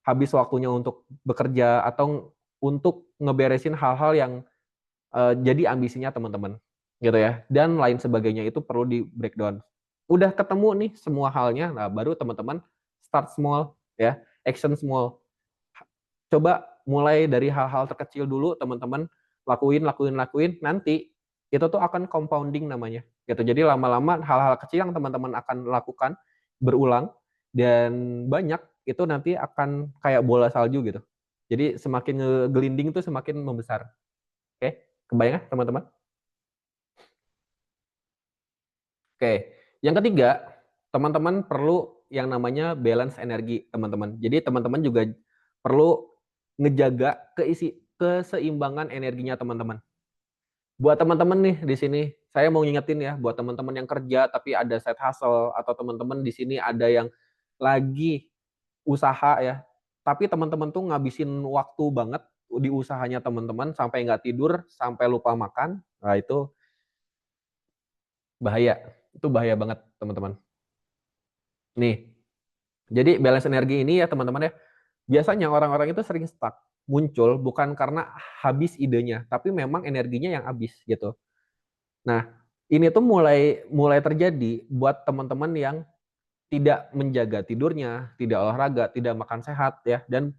habis waktunya untuk bekerja atau untuk ngeberesin hal-hal yang jadi ambisinya teman-teman, gitu ya. Dan lain sebagainya itu perlu di breakdown. Udah ketemu nih semua halnya, nah baru teman-teman start small ya, action small. Coba mulai dari hal-hal terkecil dulu teman-teman lakuin, lakuin, lakuin, nanti itu tuh akan compounding namanya, gitu. Jadi lama-lama hal-hal kecil yang teman-teman akan lakukan berulang dan banyak, itu nanti akan kayak bola salju gitu. Jadi semakin ngegelinding tuh semakin membesar. Oke, kebayang ya teman-teman? Oke, yang ketiga, teman-teman perlu yang namanya balance energi, teman-teman. Jadi teman-teman juga perlu ngejaga keseimbangan energinya teman-teman. Buat teman-teman nih di sini, saya mau ngingetin ya, buat teman-teman yang kerja tapi ada side hustle, atau teman-teman di sini ada yang lagi usaha ya, tapi teman-teman tuh ngabisin waktu banget di usahanya teman-teman, sampai nggak tidur, sampai lupa makan. Nah, itu bahaya. Itu bahaya banget, teman-teman. Nih, jadi balance energi ini ya, teman-teman ya, biasanya orang-orang itu sering stuck, muncul bukan karena habis idenya, tapi memang energinya yang habis gitu. Nah, ini tuh mulai mulai terjadi buat teman-teman yang tidak menjaga tidurnya, tidak olahraga, tidak makan sehat ya, dan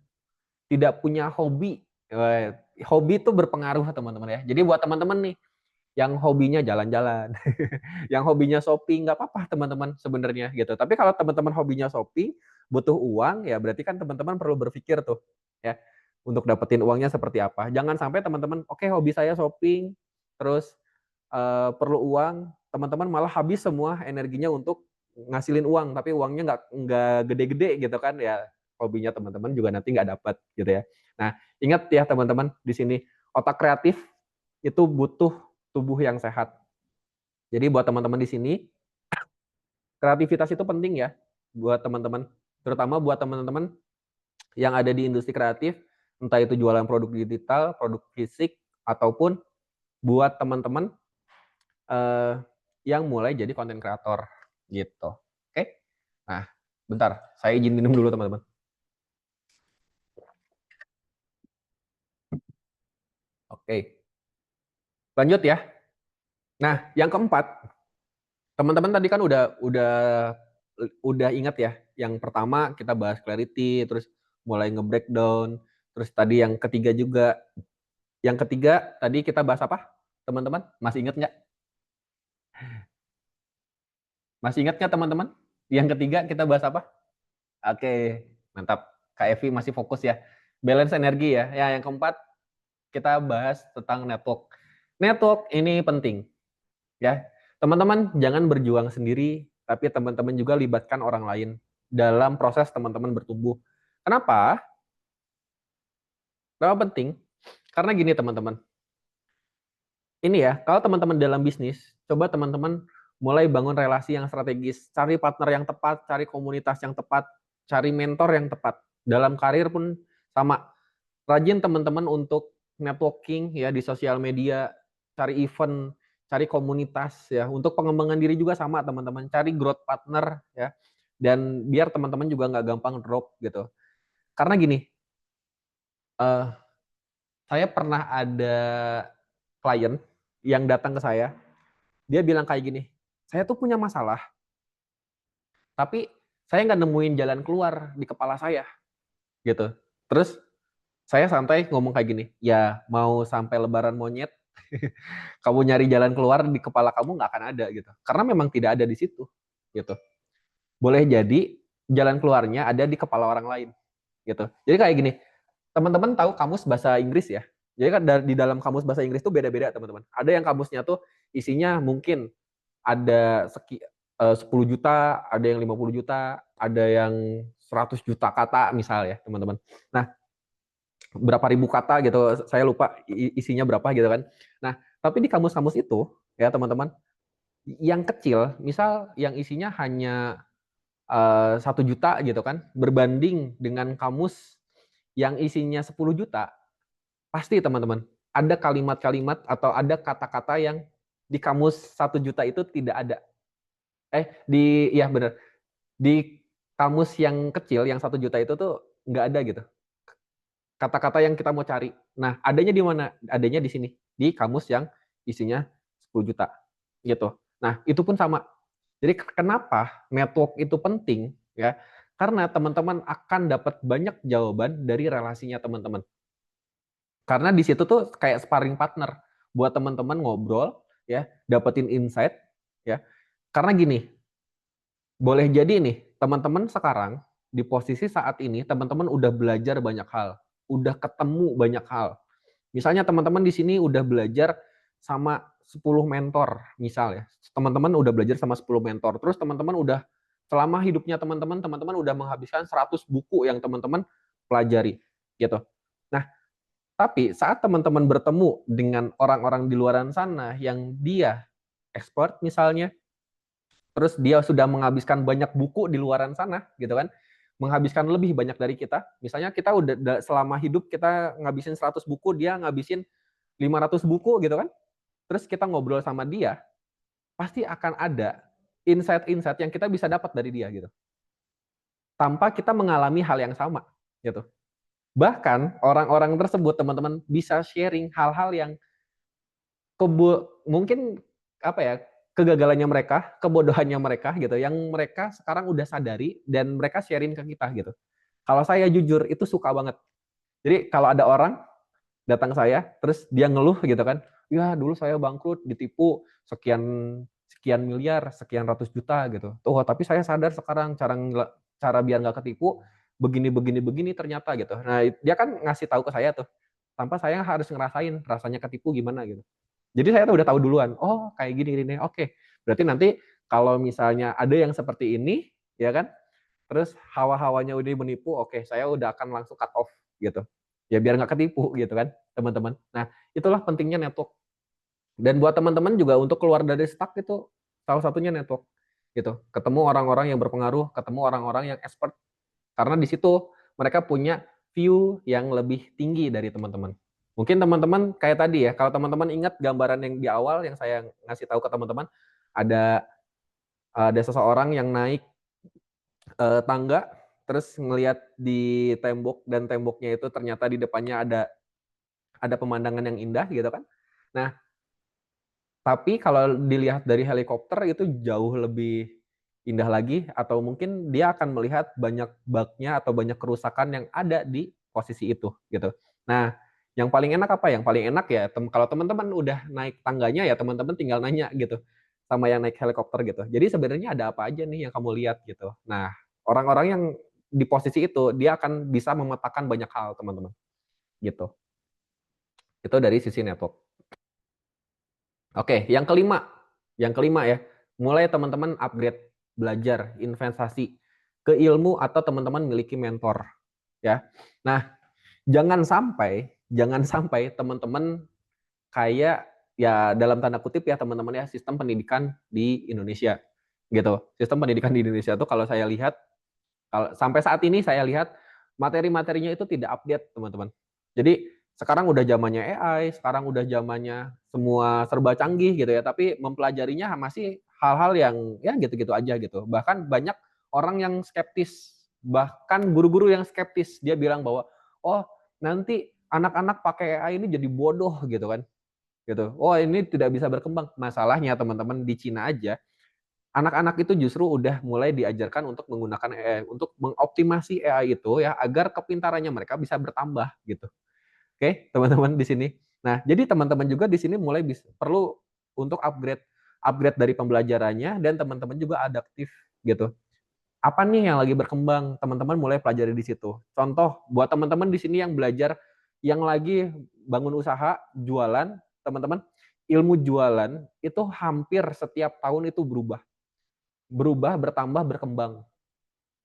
tidak punya hobi. Hobi itu berpengaruh, teman-teman ya. Jadi buat teman-teman nih yang hobinya jalan-jalan, yang hobinya shopping, nggak apa-apa teman-teman sebenarnya gitu. Tapi kalau teman-teman hobinya shopping, butuh uang, ya berarti kan teman-teman perlu berpikir tuh ya, untuk dapetin uangnya seperti apa. Jangan sampai teman-teman, oke, hobi saya shopping, terus perlu uang, teman-teman malah habis semua energinya untuk ngasilin uang, tapi uangnya nggak gede-gede gitu kan ya, hobinya teman-teman juga nanti nggak dapat gitu ya. Nah, ingat ya teman-teman di sini, otak kreatif itu butuh tubuh yang sehat. Jadi buat teman-teman di sini, kreativitas itu penting ya buat teman-teman, terutama buat teman-teman yang ada di industri kreatif, entah itu jualan produk digital, produk fisik, ataupun buat teman-teman yang mulai jadi konten kreator gitu. Oke? Nah, bentar, saya izin minum dulu teman-teman. Oke, lanjut ya. Nah, yang keempat, teman-teman tadi kan udah ingat ya. Yang pertama kita bahas clarity, terus mulai nge-breakdown, terus tadi yang ketiga juga. Yang ketiga tadi kita bahas apa? Teman-teman, masih ingat nggak? Masih ingat nggak teman-teman? Yang ketiga kita bahas apa? Oke, mantap. Kak Evi masih fokus ya. Balance energi ya. Ya, yang keempat kita bahas tentang network. Network ini penting ya. Teman-teman jangan berjuang sendiri, tapi teman-teman juga libatkan orang lain dalam proses teman-teman bertumbuh. Kenapa? Kenapa penting? Karena gini teman-teman. Ini ya, kalau teman-teman dalam bisnis, coba teman-teman mulai bangun relasi yang strategis, cari partner yang tepat, cari komunitas yang tepat, cari mentor yang tepat. Dalam karir pun sama. Rajin teman-teman untuk networking ya di sosial media, cari event, cari komunitas ya. Untuk pengembangan diri juga sama teman-teman, cari growth partner ya. Dan biar teman-teman juga nggak gampang drop gitu. Karena gini, uh, saya pernah ada klien yang datang ke saya, dia bilang kayak gini, saya tuh punya masalah, tapi saya nggak nemuin jalan keluar di kepala saya gitu. Terus saya santai ngomong kayak gini, ya mau sampai lebaran monyet, kamu nyari jalan keluar di kepala kamu nggak akan ada gitu. Karena memang tidak ada di situ gitu. Boleh jadi jalan keluarnya ada di kepala orang lain gitu. Jadi kayak gini, teman-teman tahu kamus bahasa Inggris ya? Jadi kan di dalam kamus bahasa Inggris tuh beda-beda teman-teman. Ada yang kamusnya tuh isinya mungkin ada 10 juta, ada yang 50 juta, ada yang 100 juta kata misal ya teman-teman. Nah, berapa ribu kata gitu, saya lupa isinya berapa gitu kan. Nah, tapi di kamus-kamus itu ya teman-teman, yang kecil, misal yang isinya hanya 1 juta gitu kan, berbanding dengan kamus yang isinya 10 juta, pasti teman-teman ada kalimat-kalimat atau ada kata-kata yang di kamus 1 juta itu tidak ada. Ya benar, di kamus yang kecil yang 1 juta itu tuh nggak ada gitu kata-kata yang kita mau cari. Nah, adanya di mana? Adanya di sini, di kamus yang isinya 10 juta gitu. Nah, itu pun sama. Jadi kenapa network itu penting ya? Karena teman-teman akan dapat banyak jawaban dari relasinya teman-teman. Karena di situ tuh kayak sparring partner buat teman-teman ngobrol ya, dapetin insight ya. Karena gini, boleh jadi nih, teman-teman sekarang di posisi saat ini teman-teman udah belajar banyak hal, udah ketemu banyak hal. Misalnya teman-teman di sini udah belajar sama 10 mentor, misal ya. Teman-teman udah belajar sama 10 mentor. Terus teman-teman udah selama hidupnya teman-teman udah menghabiskan 100 buku yang teman-teman pelajari gitu. Nah, Tapi saat teman-teman bertemu dengan orang-orang di luaran sana yang dia expert misalnya, terus dia sudah menghabiskan banyak buku di luaran sana gitu kan, menghabiskan lebih banyak dari kita. Misalnya kita udah selama hidup kita ngabisin 100 buku, dia ngabisin 500 buku gitu kan. Terus kita ngobrol sama dia, pasti akan ada insight-insight yang kita bisa dapat dari dia gitu. Tanpa kita mengalami hal yang sama gitu. Bahkan orang-orang tersebut teman-teman bisa sharing hal-hal yang mungkin apa ya, kegagalannya mereka, kebodohannya mereka gitu, yang mereka sekarang udah sadari dan mereka sharing ke kita gitu. Kalau saya jujur itu suka banget. Jadi kalau ada orang datang saya, terus dia ngeluh gitu kan, ya dulu saya bangkrut, ditipu sekian sekian miliar, sekian ratus juta gitu. Oh tapi saya sadar sekarang cara biar nggak ketipu begini begini begini ternyata gitu. Nah dia kan ngasih tahu ke saya tuh, tanpa saya harus ngerasain rasanya ketipu gimana gitu. Jadi saya tuh udah tahu duluan, oh kayak gini gini, oke. Berarti nanti kalau misalnya ada yang seperti ini, ya kan, terus hawa-hawanya udah menipu, oke saya udah akan langsung cut off gitu. Ya biar nggak ketipu gitu kan, teman-teman. Nah, itulah pentingnya network. Dan buat teman-teman juga untuk keluar dari stuck itu salah satunya network gitu. Ketemu orang-orang yang berpengaruh, ketemu orang-orang yang expert karena di situ mereka punya view yang lebih tinggi dari teman-teman. Mungkin teman-teman kayak tadi ya, kalau teman-teman ingat gambaran yang di awal yang saya ngasih tahu ke teman-teman, ada seseorang yang naik tangga terus ngelihat di tembok dan temboknya itu ternyata di depannya ada pemandangan yang indah gitu kan. Nah, tapi kalau dilihat dari helikopter itu jauh lebih indah lagi atau mungkin dia akan melihat banyak bug-nya atau banyak kerusakan yang ada di posisi itu gitu. Nah, yang paling enak apa? Yang paling enak ya kalau teman-teman udah naik tangganya ya teman-teman tinggal nanya gitu sama yang naik helikopter gitu. Jadi sebenarnya ada apa aja nih yang kamu lihat gitu. Nah, orang-orang yang di posisi itu dia akan bisa memetakan banyak hal teman-teman gitu. Itu dari sisi network. Oke, yang kelima ya, mulai teman-teman upgrade, belajar, investasi ke ilmu atau teman-teman miliki mentor, ya. Nah, jangan sampai teman-teman kayak ya dalam tanda kutip ya teman-teman ya sistem pendidikan di Indonesia, gitu. Sistem pendidikan di Indonesia tuh kalau saya lihat, kalau sampai saat ini saya lihat materi-materinya itu tidak update teman-teman. Jadi sekarang udah zamannya AI, sekarang udah zamannya semua serba canggih gitu ya, tapi mempelajarinya masih hal-hal yang ya gitu-gitu aja gitu. Bahkan banyak orang yang skeptis, bahkan guru-guru yang skeptis, dia bilang bahwa oh nanti anak-anak pakai AI ini jadi bodoh gitu kan. Gitu. Oh ini tidak bisa berkembang. Masalahnya teman-teman di Cina aja anak-anak itu justru udah mulai diajarkan untuk menggunakan AI, untuk mengoptimasi AI itu ya agar kepintarannya mereka bisa bertambah gitu. Oke, teman-teman di sini. Nah, jadi teman-teman juga di sini mulai perlu untuk upgrade upgrade dari pembelajarannya dan teman-teman juga adaptif gitu. Apa nih yang lagi berkembang? Teman-teman mulai pelajari di situ. Contoh buat teman-teman di sini yang belajar yang lagi bangun usaha, jualan, teman-teman, ilmu jualan itu hampir setiap tahun itu berubah, bertambah, berkembang.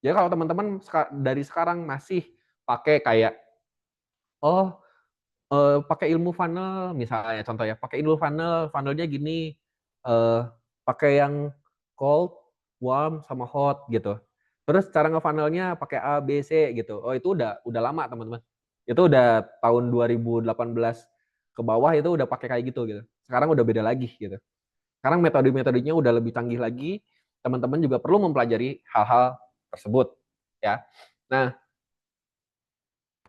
Jadi kalau teman-teman dari sekarang masih pakai kayak, oh pakai ilmu funnel misalnya contoh ya, pakai ilmu funnel, funnelnya gini, pakai yang cold, warm, sama hot gitu. Terus cara nge-funnelnya pakai A, B, C gitu. Oh itu udah lama teman-teman. Itu udah tahun 2018 ke bawah itu udah pakai kayak gitu gitu. Sekarang udah beda lagi gitu. Sekarang metode-metodenya udah lebih canggih lagi, teman-teman juga perlu mempelajari hal-hal tersebut ya. Nah,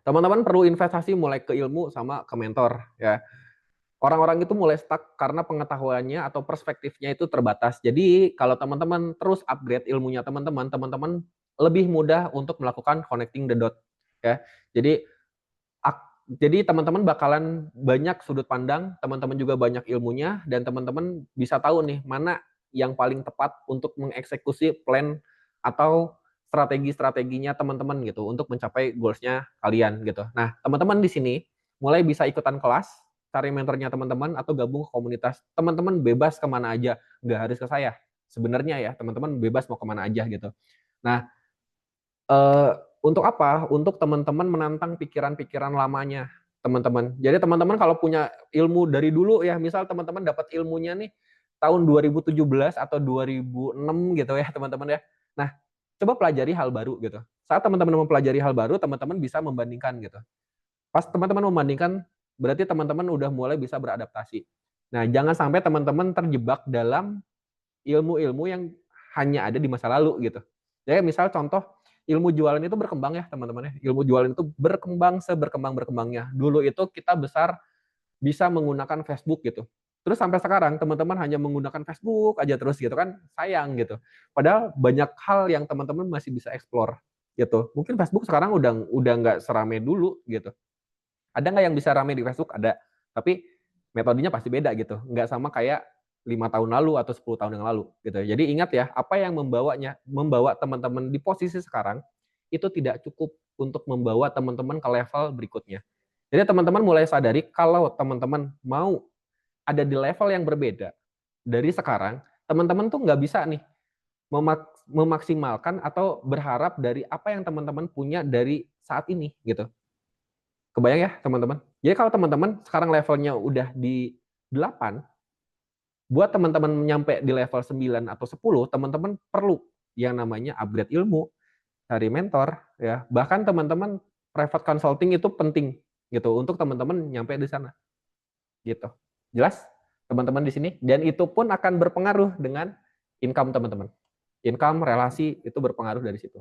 teman-teman perlu investasi mulai ke ilmu sama ke mentor ya. Orang-orang itu mulai stuck karena pengetahuannya atau perspektifnya itu terbatas. Jadi kalau teman-teman terus upgrade ilmunya teman-teman, teman-teman lebih mudah untuk melakukan connecting the dot ya. Jadi jadi teman-teman bakalan banyak sudut pandang, teman-teman juga banyak ilmunya, dan teman-teman bisa tahu nih mana yang paling tepat untuk mengeksekusi plan atau strategi-strateginya teman-teman gitu untuk mencapai goals-nya kalian gitu. Nah, teman-teman di sini mulai bisa ikutan kelas, cari mentornya teman-teman atau gabung ke komunitas. Teman-teman bebas kemana aja, nggak harus ke saya. Sebenarnya ya, teman-teman bebas mau kemana aja gitu. Nah, untuk apa? Untuk teman-teman menantang pikiran-pikiran lamanya. teman-teman. Jadi teman-teman kalau punya ilmu dari dulu ya, misal teman-teman dapat ilmunya nih tahun 2017 atau 2006 gitu ya teman-teman ya. Nah, coba pelajari hal baru gitu. Saat teman-teman mempelajari hal baru, teman-teman bisa membandingkan gitu. Pas teman-teman membandingkan, berarti teman-teman udah mulai bisa beradaptasi. Nah, jangan sampai teman-teman terjebak dalam ilmu-ilmu yang hanya ada di masa lalu gitu. Jadi misal contoh ilmu jualan itu berkembang ya teman-teman ya. Ilmu jualan itu berkembang seberkembang-berkembangnya. Dulu itu kita besar bisa menggunakan Facebook gitu. Terus sampai sekarang teman-teman hanya menggunakan Facebook aja terus gitu kan, sayang gitu. Padahal banyak hal yang teman-teman masih bisa explore gitu. Mungkin Facebook sekarang udah nggak serame dulu gitu. Ada nggak yang bisa rame di Facebook? Ada. Tapi metodenya pasti beda gitu. Nggak sama kayak 5 tahun lalu atau 10 tahun yang lalu gitu. Jadi ingat ya, apa yang membawa teman-teman di posisi sekarang itu tidak cukup untuk membawa teman-teman ke level berikutnya. Jadi teman-teman mulai sadari kalau teman-teman mau ada di level yang berbeda dari sekarang, teman-teman tuh nggak bisa nih memaksimalkan atau berharap dari apa yang teman-teman punya dari saat ini gitu. Kebayang ya teman-teman? Jadi kalau teman-teman sekarang levelnya udah di 8, buat teman-teman nyampe di level 9 atau 10, teman-teman perlu yang namanya upgrade ilmu, cari mentor, ya. Bahkan teman-teman private consulting itu penting gitu untuk teman-teman nyampe di sana. Gitu. Jelas teman-teman di sini? Dan itu pun akan berpengaruh dengan income teman-teman. Income, relasi itu berpengaruh dari situ.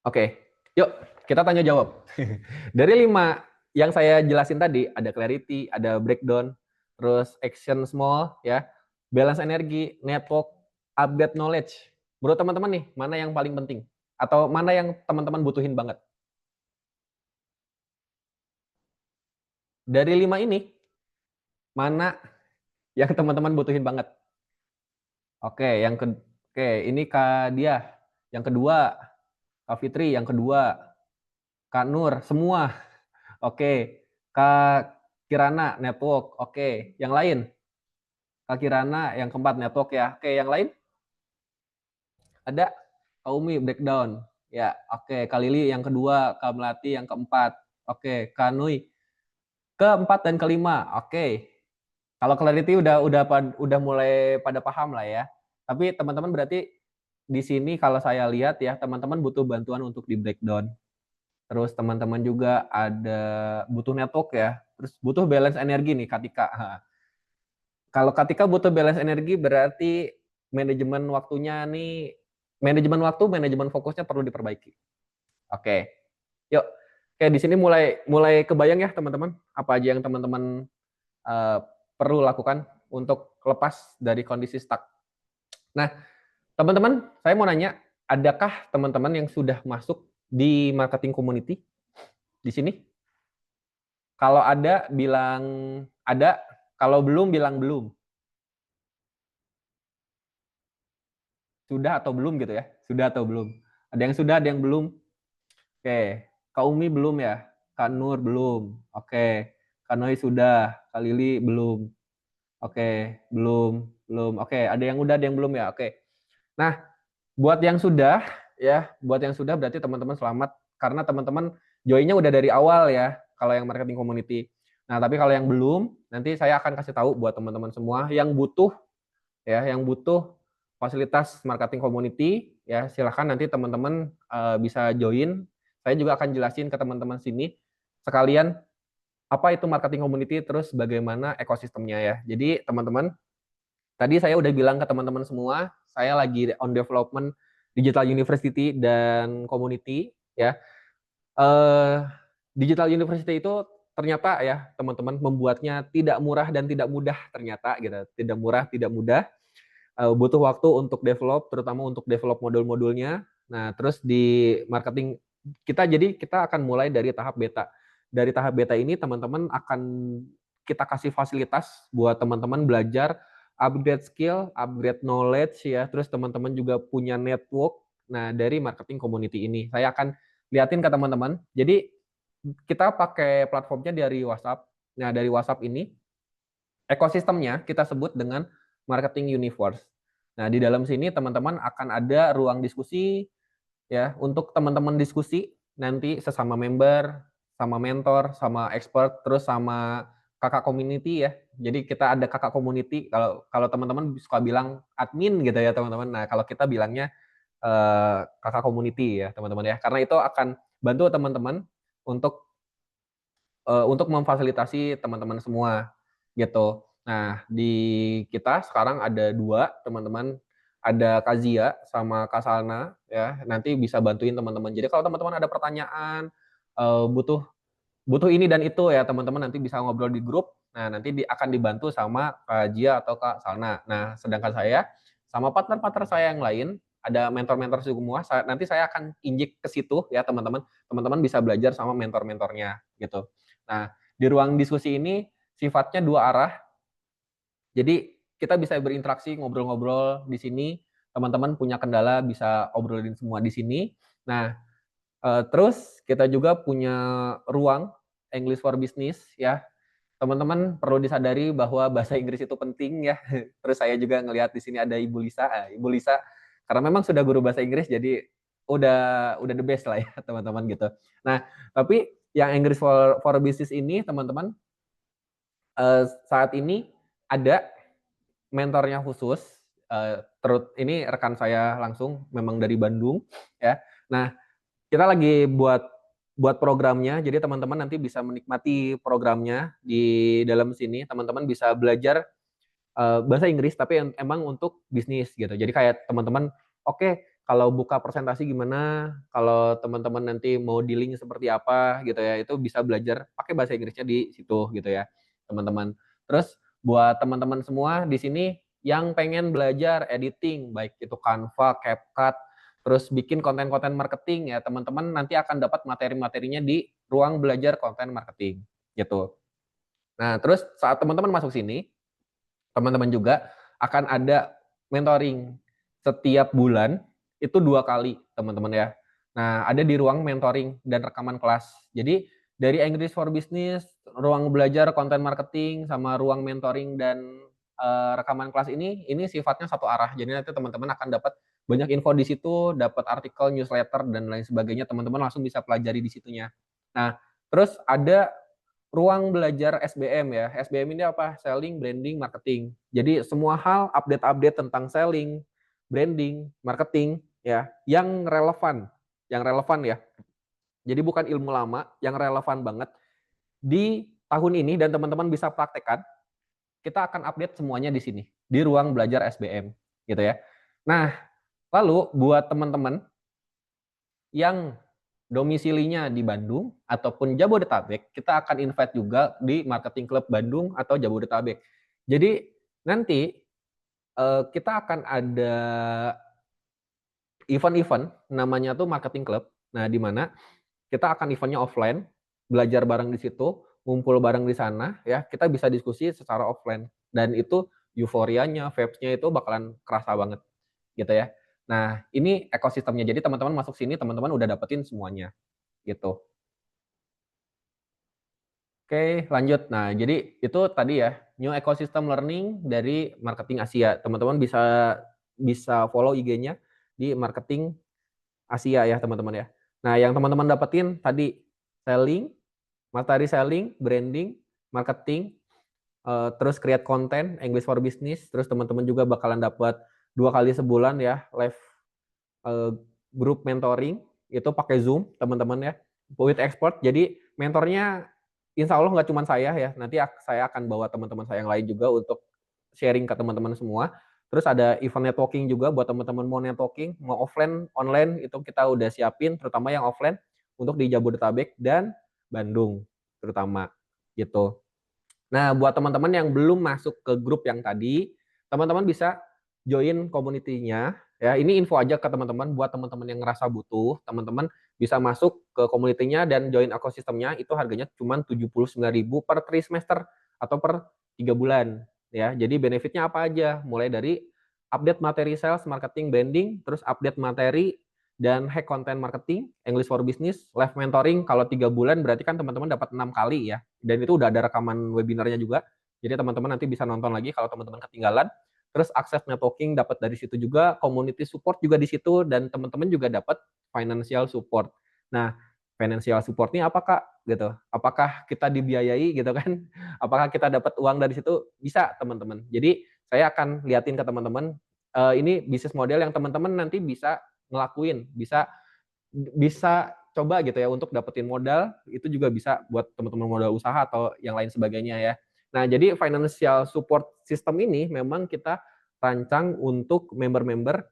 Oke, yuk kita tanya jawab. Dari 5 yang saya jelasin tadi, ada clarity, ada breakdown, terus action small, ya, balance energi, network, update knowledge. Menurut teman-teman nih, mana yang paling penting? Atau mana yang teman-teman butuhin banget? Dari 5 ini, mana yang teman-teman butuhin banget? Oke, oke, ini Kak Dia. Yang kedua, Kak Fitri, yang kedua, Kak Nur, semua. Oke, Kak Kirana, network. Oke, yang lain? Kak Kirana, yang keempat, network ya. Oke, yang lain? Ada? Kak Umi, breakdown. Ya, oke. Kak Lili, yang kedua. Kak Melati, yang keempat. Oke, Kak Nui, keempat dan kelima. Oke. Kalau clarity udah mulai pada paham lah ya. Tapi teman-teman berarti di sini kalau saya lihat ya, teman-teman butuh bantuan untuk di breakdown. Terus teman-teman juga ada butuh network ya. Terus butuh balance energi nih Katika. Kalau Katika butuh balance energi berarti manajemen waktunya nih, manajemen waktu, manajemen fokusnya perlu diperbaiki. Oke. Yuk. Oke, di sini mulai kebayang ya teman-teman, apa aja yang teman-teman perlu lakukan untuk lepas dari kondisi stuck. Nah, teman-teman, saya mau nanya, adakah teman-teman yang sudah masuk di marketing community di sini? Kalau ada, bilang ada. Kalau belum, bilang belum. Sudah atau belum gitu ya? Sudah atau belum? Ada yang sudah, ada yang belum? Oke. Kak Umi belum ya? Kak Nur belum. Oke. Kak Noi sudah. Kak Lili belum. Oke. Belum. Oke. Ada yang udah, ada yang belum ya? Oke. Nah, buat yang sudah, ya, buat yang sudah berarti teman-teman selamat karena teman-teman joinnya udah dari awal ya, kalau yang marketing community. Nah, tapi kalau yang belum, nanti saya akan kasih tahu buat teman-teman semua yang butuh ya, yang butuh fasilitas marketing community ya, silahkan nanti teman-teman bisa join. Saya juga akan jelasin ke teman-teman sini sekalian apa itu marketing community terus bagaimana ekosistemnya ya. Jadi teman-teman, tadi saya udah bilang ke teman-teman semua, saya lagi on development digital university dan community ya. Digital university itu ternyata ya teman-teman membuatnya tidak murah dan tidak mudah ternyata gitu. Tidak murah, tidak mudah. Butuh waktu untuk develop, terutama untuk develop modul-modulnya. Nah, terus di marketing kita akan mulai dari tahap beta. Dari tahap beta ini teman-teman akan kita kasih fasilitas buat teman-teman belajar upgrade skill, upgrade knowledge ya. Terus teman-teman juga punya network. Nah, dari marketing community ini saya akan liatin ke teman-teman. Jadi kita pakai platformnya dari WhatsApp. Nah, dari WhatsApp ini ekosistemnya kita sebut dengan marketing universe. Nah, di dalam sini teman-teman akan ada ruang diskusi ya untuk teman-teman diskusi nanti sesama member, sama mentor, sama expert, terus sama kakak community ya. Jadi kita ada kakak community, kalau teman-teman suka bilang admin gitu ya teman-teman. Nah, kalau kita bilangnya kakak community ya teman-teman ya. Karena itu akan bantu teman-teman untuk memfasilitasi teman-teman semua gitu. Nah, di kita sekarang ada 2 teman-teman, ada Kak Zia sama Kak Salna ya, nanti bisa bantuin teman-teman. Jadi kalau teman-teman ada pertanyaan, butuh butuh ini dan itu ya teman-teman nanti bisa ngobrol di grup. Nah, nanti akan dibantu sama Kak Jia atau Kak Salna. Nah, sedangkan saya sama partner-partner saya yang lain, ada mentor-mentor semua, nanti saya akan injek ke situ ya teman-teman. Teman-teman bisa belajar sama mentor-mentornya gitu. Nah, di ruang diskusi ini sifatnya 2 arah. Jadi kita bisa berinteraksi, ngobrol-ngobrol di sini. Teman-teman punya kendala bisa obrolin semua di sini. Nah, terus kita juga punya ruang English for Business ya. Teman-teman perlu disadari bahwa bahasa Inggris itu penting ya. Terus saya juga ngelihat di sini ada Ibu Lisa. Ibu Lisa karena memang sudah guru bahasa Inggris jadi udah the best lah ya teman-teman gitu. Nah, tapi yang English for Business ini teman-teman saat ini ada mentornya khusus. Ini rekan saya langsung memang dari Bandung ya. Nah, kita lagi buat programnya, jadi teman-teman nanti bisa menikmati programnya di dalam sini. Teman-teman bisa belajar bahasa Inggris, tapi emang untuk bisnis gitu. Jadi kayak teman-teman, oke, kalau buka presentasi gimana, kalau teman-teman nanti mau dealing seperti apa gitu ya, itu bisa belajar pakai bahasa Inggrisnya di situ gitu ya, teman-teman. Terus buat teman-teman semua di sini yang pengen belajar editing, baik itu Canva, CapCut, terus bikin konten-konten marketing ya, teman-teman nanti akan dapat materi-materinya di ruang belajar konten marketing gitu. Nah, terus saat teman-teman masuk sini, teman-teman juga akan ada mentoring setiap bulan itu 2 kali teman-teman ya. Nah, ada di ruang mentoring dan rekaman kelas. Jadi dari English for Business, ruang belajar konten marketing sama ruang mentoring dan rekaman kelas ini sifatnya satu arah. Jadi nanti teman-teman akan dapat banyak info di situ, dapat artikel, newsletter dan lain sebagainya. Teman-teman langsung bisa pelajari di situnya. Nah, terus ada ruang belajar SBM ya. SBM ini apa? Selling, branding, marketing. Jadi semua hal update-update tentang selling, branding, marketing ya, yang relevan ya. Jadi bukan ilmu lama, yang relevan banget di tahun ini dan teman-teman bisa praktekkan. Kita akan update semuanya di sini, di ruang belajar SBM gitu ya. Nah, lalu buat teman-teman yang domisilinya di Bandung ataupun Jabodetabek, kita akan invite juga di Marketing Club Bandung atau Jabodetabek. Jadi nanti kita akan ada event-event namanya tuh Marketing Club. Nah, di mana kita akan eventnya offline, belajar bareng di situ, ngumpul bareng di sana ya, kita bisa diskusi secara offline dan itu euforianya, vibes-nya itu bakalan kerasa banget gitu ya. Nah, ini ekosistemnya. Jadi teman-teman masuk sini, teman-teman udah dapetin semuanya gitu. Oke, lanjut. Nah, jadi itu tadi ya, New Ecosystem Learning dari Marketing Asia. Teman-teman bisa bisa follow IG-nya di Marketing Asia ya, teman-teman ya. Nah, yang teman-teman dapetin tadi selling, materi selling, branding, marketing, terus create konten, English for Business, terus teman-teman juga bakalan dapat 2 kali sebulan ya, live uh, group mentoring, itu pakai Zoom, teman-teman ya, with expert. Jadi mentornya insya Allah nggak cuma saya ya, nanti saya akan bawa teman-teman saya yang lain juga untuk sharing ke teman-teman semua. Terus ada event networking juga buat teman-teman mau networking, mau offline, online, itu kita udah siapin, terutama yang offline, untuk di Jabodetabek dan Bandung, terutama, gitu. Nah, buat teman-teman yang belum masuk ke grup yang tadi, teman-teman bisa join community-nya, ya. Ini info aja ke teman-teman, buat teman-teman yang ngerasa butuh, teman-teman bisa masuk ke community-nya dan join ekosistemnya, itu harganya cuma 79.000 per trimester atau per 3 bulan, ya. Jadi benefitnya apa aja? Mulai dari update materi sales, marketing, branding, terus update materi dan hack content marketing, English for Business, live mentoring, kalau 3 bulan berarti kan teman-teman dapat 6 kali ya. Dan itu udah ada rekaman webinarnya juga. Jadi teman-teman nanti bisa nonton lagi kalau teman-teman ketinggalan. Terus akses networking dapat dari situ juga, community support juga di situ, dan teman-teman juga dapat financial support. Nah, financial support ini apa Kak gitu. Apakah kita dibiayai gitu kan? Apakah kita dapat uang dari situ? Bisa teman-teman. Jadi saya akan liatin ke teman-teman ini bisnis model yang teman-teman nanti bisa ngelakuin, bisa bisa coba gitu ya untuk dapetin modal, itu juga bisa buat teman-teman modal usaha atau yang lain sebagainya ya. Nah, jadi financial support system ini memang kita rancang untuk member-member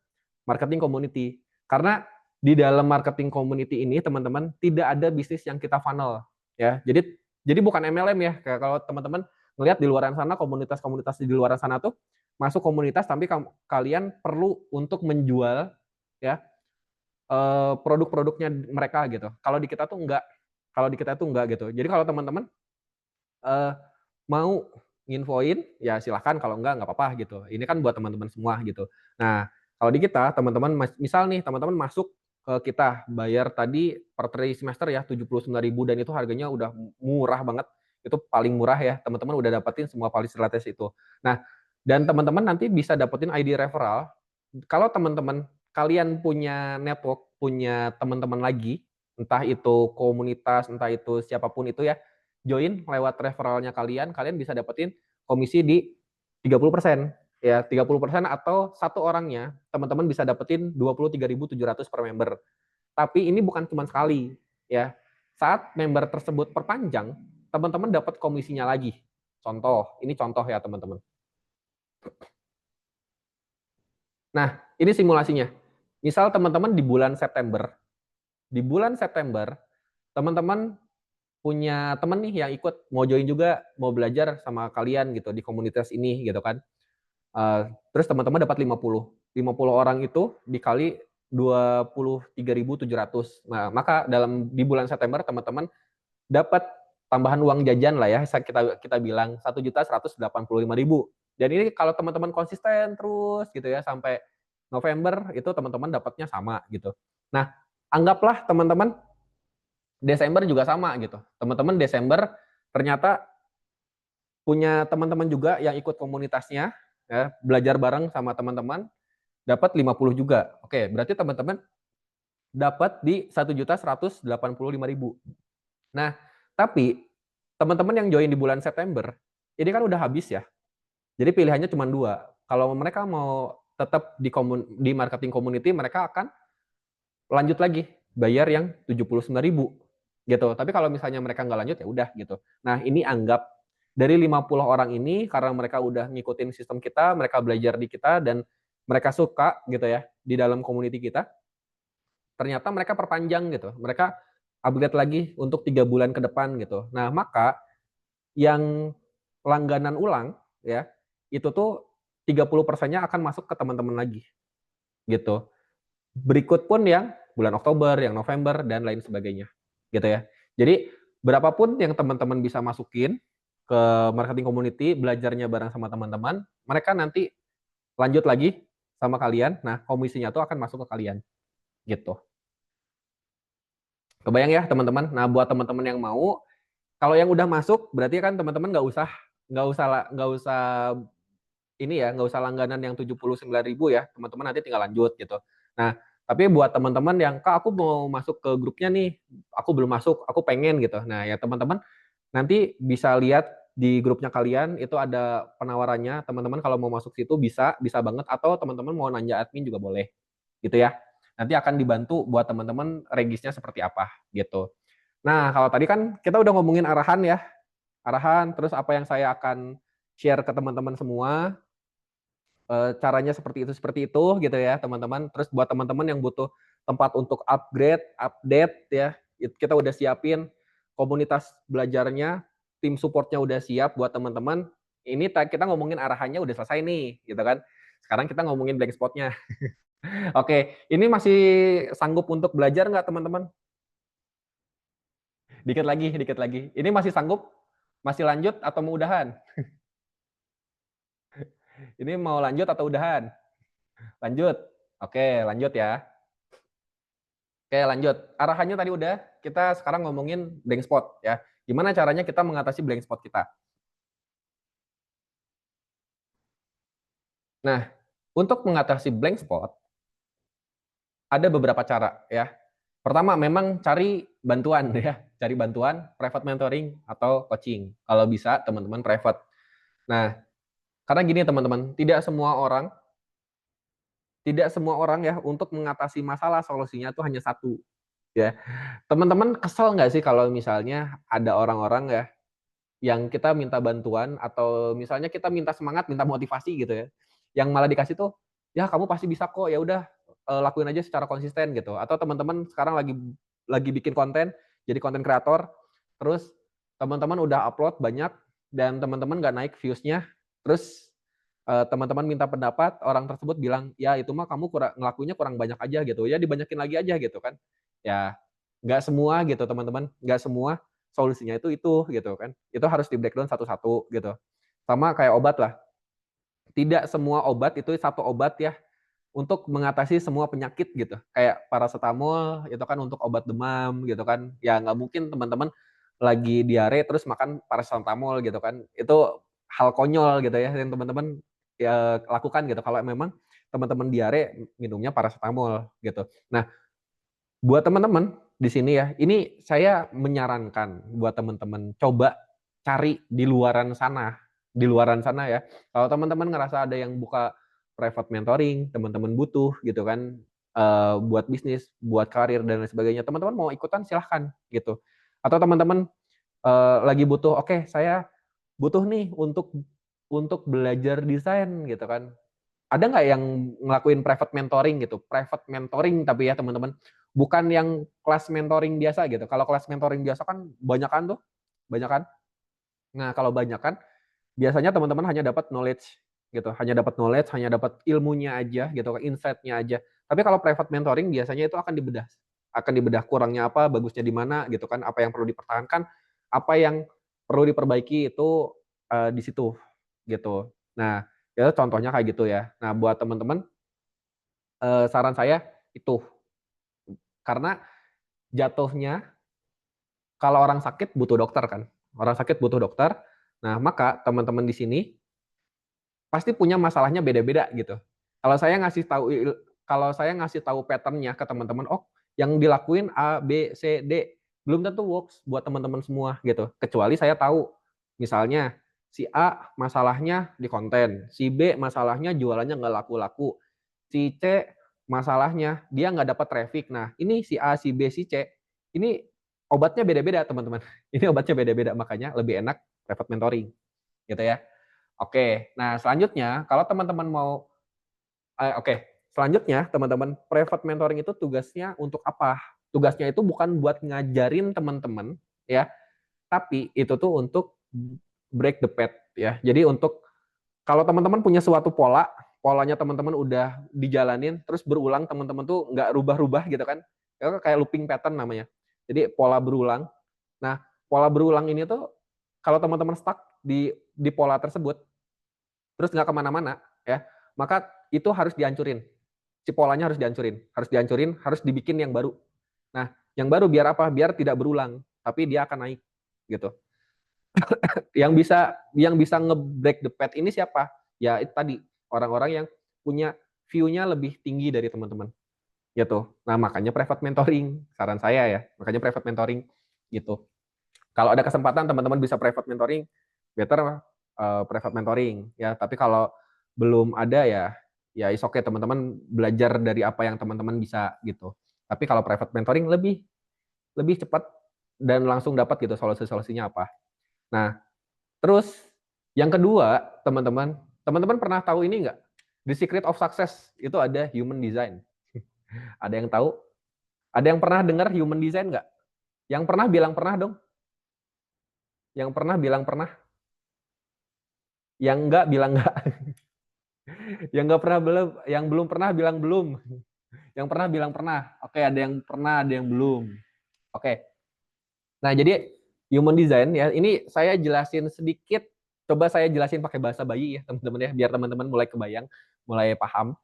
marketing community. Karena di dalam marketing community ini teman-teman tidak ada bisnis yang kita funnel ya. Jadi bukan MLM ya. Kayak kalau teman-teman ngelihat di luar sana komunitas-komunitas di luar sana tuh masuk komunitas tapi kalian perlu untuk menjual ya produk-produknya mereka gitu. Kalau di kita tuh enggak. Kalau di kita tuh enggak gitu. Jadi kalau teman-teman uh, mau nginfoin ya silahkan, kalau enggak apa-apa gitu. Ini kan buat teman-teman semua gitu. Nah, kalau di kita teman-teman misal nih teman-teman masuk ke kita bayar tadi per semester ya 79.000 dan itu harganya udah murah banget. Itu paling murah ya. Teman-teman udah dapetin semua fasilitas itu. Nah, dan teman-teman nanti bisa dapetin ID referral. Kalau teman-teman kalian punya network, punya teman-teman lagi, entah itu komunitas, entah itu siapapun itu ya, join lewat referralnya kalian, kalian bisa dapetin komisi di 30%. Ya, 30% atau satu orangnya, teman-teman bisa dapetin 23.700 per member. Tapi ini bukan cuma sekali, ya. Saat member tersebut perpanjang, teman-teman dapat komisinya lagi. Ini contoh ya, teman-teman. Nah, ini simulasinya. Misal teman-teman di bulan September, teman-teman punya teman nih yang ikut mau join juga, mau belajar sama kalian gitu di komunitas ini gitu kan. Terus teman-teman dapat 50 orang itu dikali 23.700. Nah, maka di bulan September teman-teman dapat tambahan uang jajan lah ya, kita bilang 1.185.000. Dan ini kalau teman-teman konsisten terus gitu ya sampai November itu teman-teman dapatnya sama gitu. Nah, anggaplah teman-teman Desember juga sama gitu. Teman-teman Desember ternyata punya teman-teman juga yang ikut komunitasnya, ya, belajar bareng sama teman-teman, dapat 50 juga. Oke, berarti teman-teman dapat di 1.185.000. Nah, tapi teman-teman yang join di bulan September, ini kan udah habis ya. Jadi pilihannya cuma dua. Kalau mereka mau tetap di marketing community, mereka akan lanjut lagi bayar yang 79.000 gitu. Tapi kalau misalnya mereka nggak lanjut ya udah gitu. Nah, ini anggap dari 50 orang ini karena mereka udah ngikutin sistem kita, mereka belajar di kita dan mereka suka gitu ya di dalam community kita. Ternyata mereka perpanjang gitu. Mereka upgrade lagi untuk 3 bulan ke depan gitu. Nah, maka yang langganan ulang ya, itu tuh 30%-nya akan masuk ke teman-teman lagi gitu. Berikut pun yang bulan Oktober, yang November, dan lain sebagainya. Gitu ya. Jadi, berapapun yang teman-teman bisa masukin ke marketing community, belajarnya bareng sama teman-teman, mereka nanti lanjut lagi sama kalian, nah komisinya tuh akan masuk ke kalian. Gitu. Kebayang ya teman-teman? Nah, buat teman-teman yang mau, kalau yang udah masuk, berarti kan teman-teman nggak usah ini ya, nggak usah langganan yang 79.000 ya, teman-teman nanti tinggal lanjut gitu. Nah, tapi buat teman-teman yang, Kak aku mau masuk ke grupnya nih, aku belum masuk, aku pengen gitu. Nah ya teman-teman nanti bisa lihat di grupnya kalian, itu ada penawarannya, teman-teman kalau mau masuk situ bisa banget, atau teman-teman mau nanya admin juga boleh, gitu ya. Nanti akan dibantu buat teman-teman regisnya seperti apa, gitu. Nah, kalau tadi kan kita udah ngomongin arahan ya, arahan, terus apa yang saya akan share ke teman-teman semua, caranya seperti itu gitu ya teman-teman. Terus buat teman-teman yang butuh tempat untuk update ya, kita udah siapin komunitas belajarnya, tim supportnya udah siap buat teman-teman. Ini kita ngomongin arahannya udah selesai nih, gitu kan. Sekarang kita ngomongin blank spotnya. Oke, ini masih sanggup untuk belajar nggak teman-teman? Dikit lagi, dikit lagi. Ini masih sanggup? Masih lanjut atau mau udahan? Ini mau lanjut atau udahan? Lanjut. Oke, lanjut ya. Oke, lanjut. Arahannya tadi udah, kita sekarang ngomongin blank spot ya. Gimana caranya kita mengatasi blank spot kita? Nah, untuk mengatasi blank spot ada beberapa cara ya. Pertama memang cari bantuan ya, cari bantuan private mentoring atau coaching. Kalau bisa teman-teman private. Nah, karena gini teman-teman, tidak semua orang ya untuk mengatasi masalah solusinya itu hanya satu ya. Teman-teman kesel nggak sih kalau misalnya ada orang-orang ya yang kita minta bantuan atau misalnya kita minta semangat, minta motivasi gitu ya, yang malah dikasih tuh, ya kamu pasti bisa kok, ya udah lakuin aja secara konsisten gitu. Atau teman-teman sekarang lagi bikin konten, jadi konten kreator, terus teman-teman udah upload banyak dan teman-teman nggak naik views-nya, terus teman-teman minta pendapat, orang tersebut bilang, ya itu mah kamu ngelakuinnya kurang banyak aja gitu, ya dibanyakin lagi aja gitu kan. Ya nggak semua gitu teman-teman, nggak semua solusinya itu gitu kan. Itu harus di breakdown satu-satu gitu. Sama kayak obat lah. Tidak semua obat itu satu obat ya untuk mengatasi semua penyakit gitu. Kayak paracetamol itu kan untuk obat demam gitu kan. Ya nggak mungkin teman-teman lagi diare terus makan paracetamol gitu kan. Itu hal konyol gitu ya yang teman-teman ya lakukan gitu. Kalau memang teman-teman diare minumnya paracetamol gitu. Nah, buat teman-teman di sini ya, ini saya menyarankan buat teman-teman coba cari di luaran sana ya. Kalau teman-teman ngerasa ada yang buka private mentoring, teman-teman butuh gitu kan, buat bisnis, buat karir dan lain sebagainya, teman-teman mau ikutan silahkan gitu. Atau teman-teman lagi butuh, oke saya butuh nih untuk belajar desain gitu kan, ada nggak yang ngelakuin private mentoring gitu? Private mentoring tapi ya teman-teman, bukan yang kelas mentoring biasa gitu. Kalau kelas mentoring biasa kan banyakan tuh, banyakan. Nah kalau banyakan, biasanya teman-teman hanya dapat knowledge gitu, hanya dapat ilmunya aja gitu, insight-nya aja. Tapi kalau private mentoring biasanya itu akan dibedah kurangnya apa, bagusnya di mana gitu kan, apa yang perlu dipertahankan, apa yang perlu diperbaiki itu di situ gitu. Nah, ya contohnya kayak gitu ya. Nah, buat teman-teman saran saya itu, karena jatuhnya kalau orang sakit butuh dokter kan, orang sakit butuh dokter. Nah, maka teman-teman di sini pasti punya masalahnya beda-beda gitu. Kalau saya ngasih tahu kalau saya ngasih tahu pattern-nya ke teman-teman, oh yang dilakuin A, B, C, D, belum tentu works buat teman-teman semua gitu. Kecuali saya tahu, misalnya si A masalahnya di konten, si B masalahnya jualannya nggak laku-laku, si C masalahnya dia nggak dapat traffic. Nah ini si A, si B, si C, ini obatnya beda-beda teman-teman. Ini obatnya beda-beda, makanya lebih enak private mentoring gitu ya. Oke, nah selanjutnya kalau teman-teman mau, selanjutnya teman-teman private mentoring itu tugasnya untuk apa? Tugasnya itu bukan buat ngajarin teman-teman ya, tapi itu tuh untuk break the path ya. Jadi untuk kalau teman-teman punya suatu polanya teman-teman udah dijalanin, terus berulang teman-teman tuh nggak rubah-rubah gitu kan, itu kayak looping pattern namanya. Jadi pola berulang. Nah, pola berulang ini tuh kalau teman-teman stuck di pola tersebut, terus nggak kemana-mana ya, maka itu harus dihancurin. Si polanya harus dihancurin, harus dibikin yang baru. Nah, yang baru biar apa? Biar tidak berulang, tapi dia akan naik gitu. Yang bisa nge-break the path ini siapa? Ya itu tadi, orang-orang yang punya view-nya lebih tinggi dari teman-teman gitu. Nah, makanya private mentoring, saran saya ya, makanya private mentoring gitu. Kalau ada kesempatan teman-teman bisa private mentoring, better private mentoring ya. Tapi kalau belum ada ya is okay, teman-teman belajar dari apa yang teman-teman bisa gitu. Tapi kalau private mentoring lebih lebih cepat dan langsung dapat gitu solusi-solusinya apa. Nah, terus yang kedua, teman-teman pernah tahu ini nggak? The Secret of Success itu ada human design. Ada yang tahu? Ada yang pernah dengar human design nggak? Yang pernah bilang pernah dong. Yang pernah bilang pernah. Yang enggak bilang enggak. Yang enggak pernah belum, yang belum pernah bilang belum. Yang pernah bilang pernah. Oke, ada yang pernah, ada yang belum. Oke. Nah, jadi human design ya, ini saya jelasin sedikit. Coba saya jelasin pakai bahasa bayi ya, teman-teman ya, biar teman-teman mulai kebayang, mulai paham.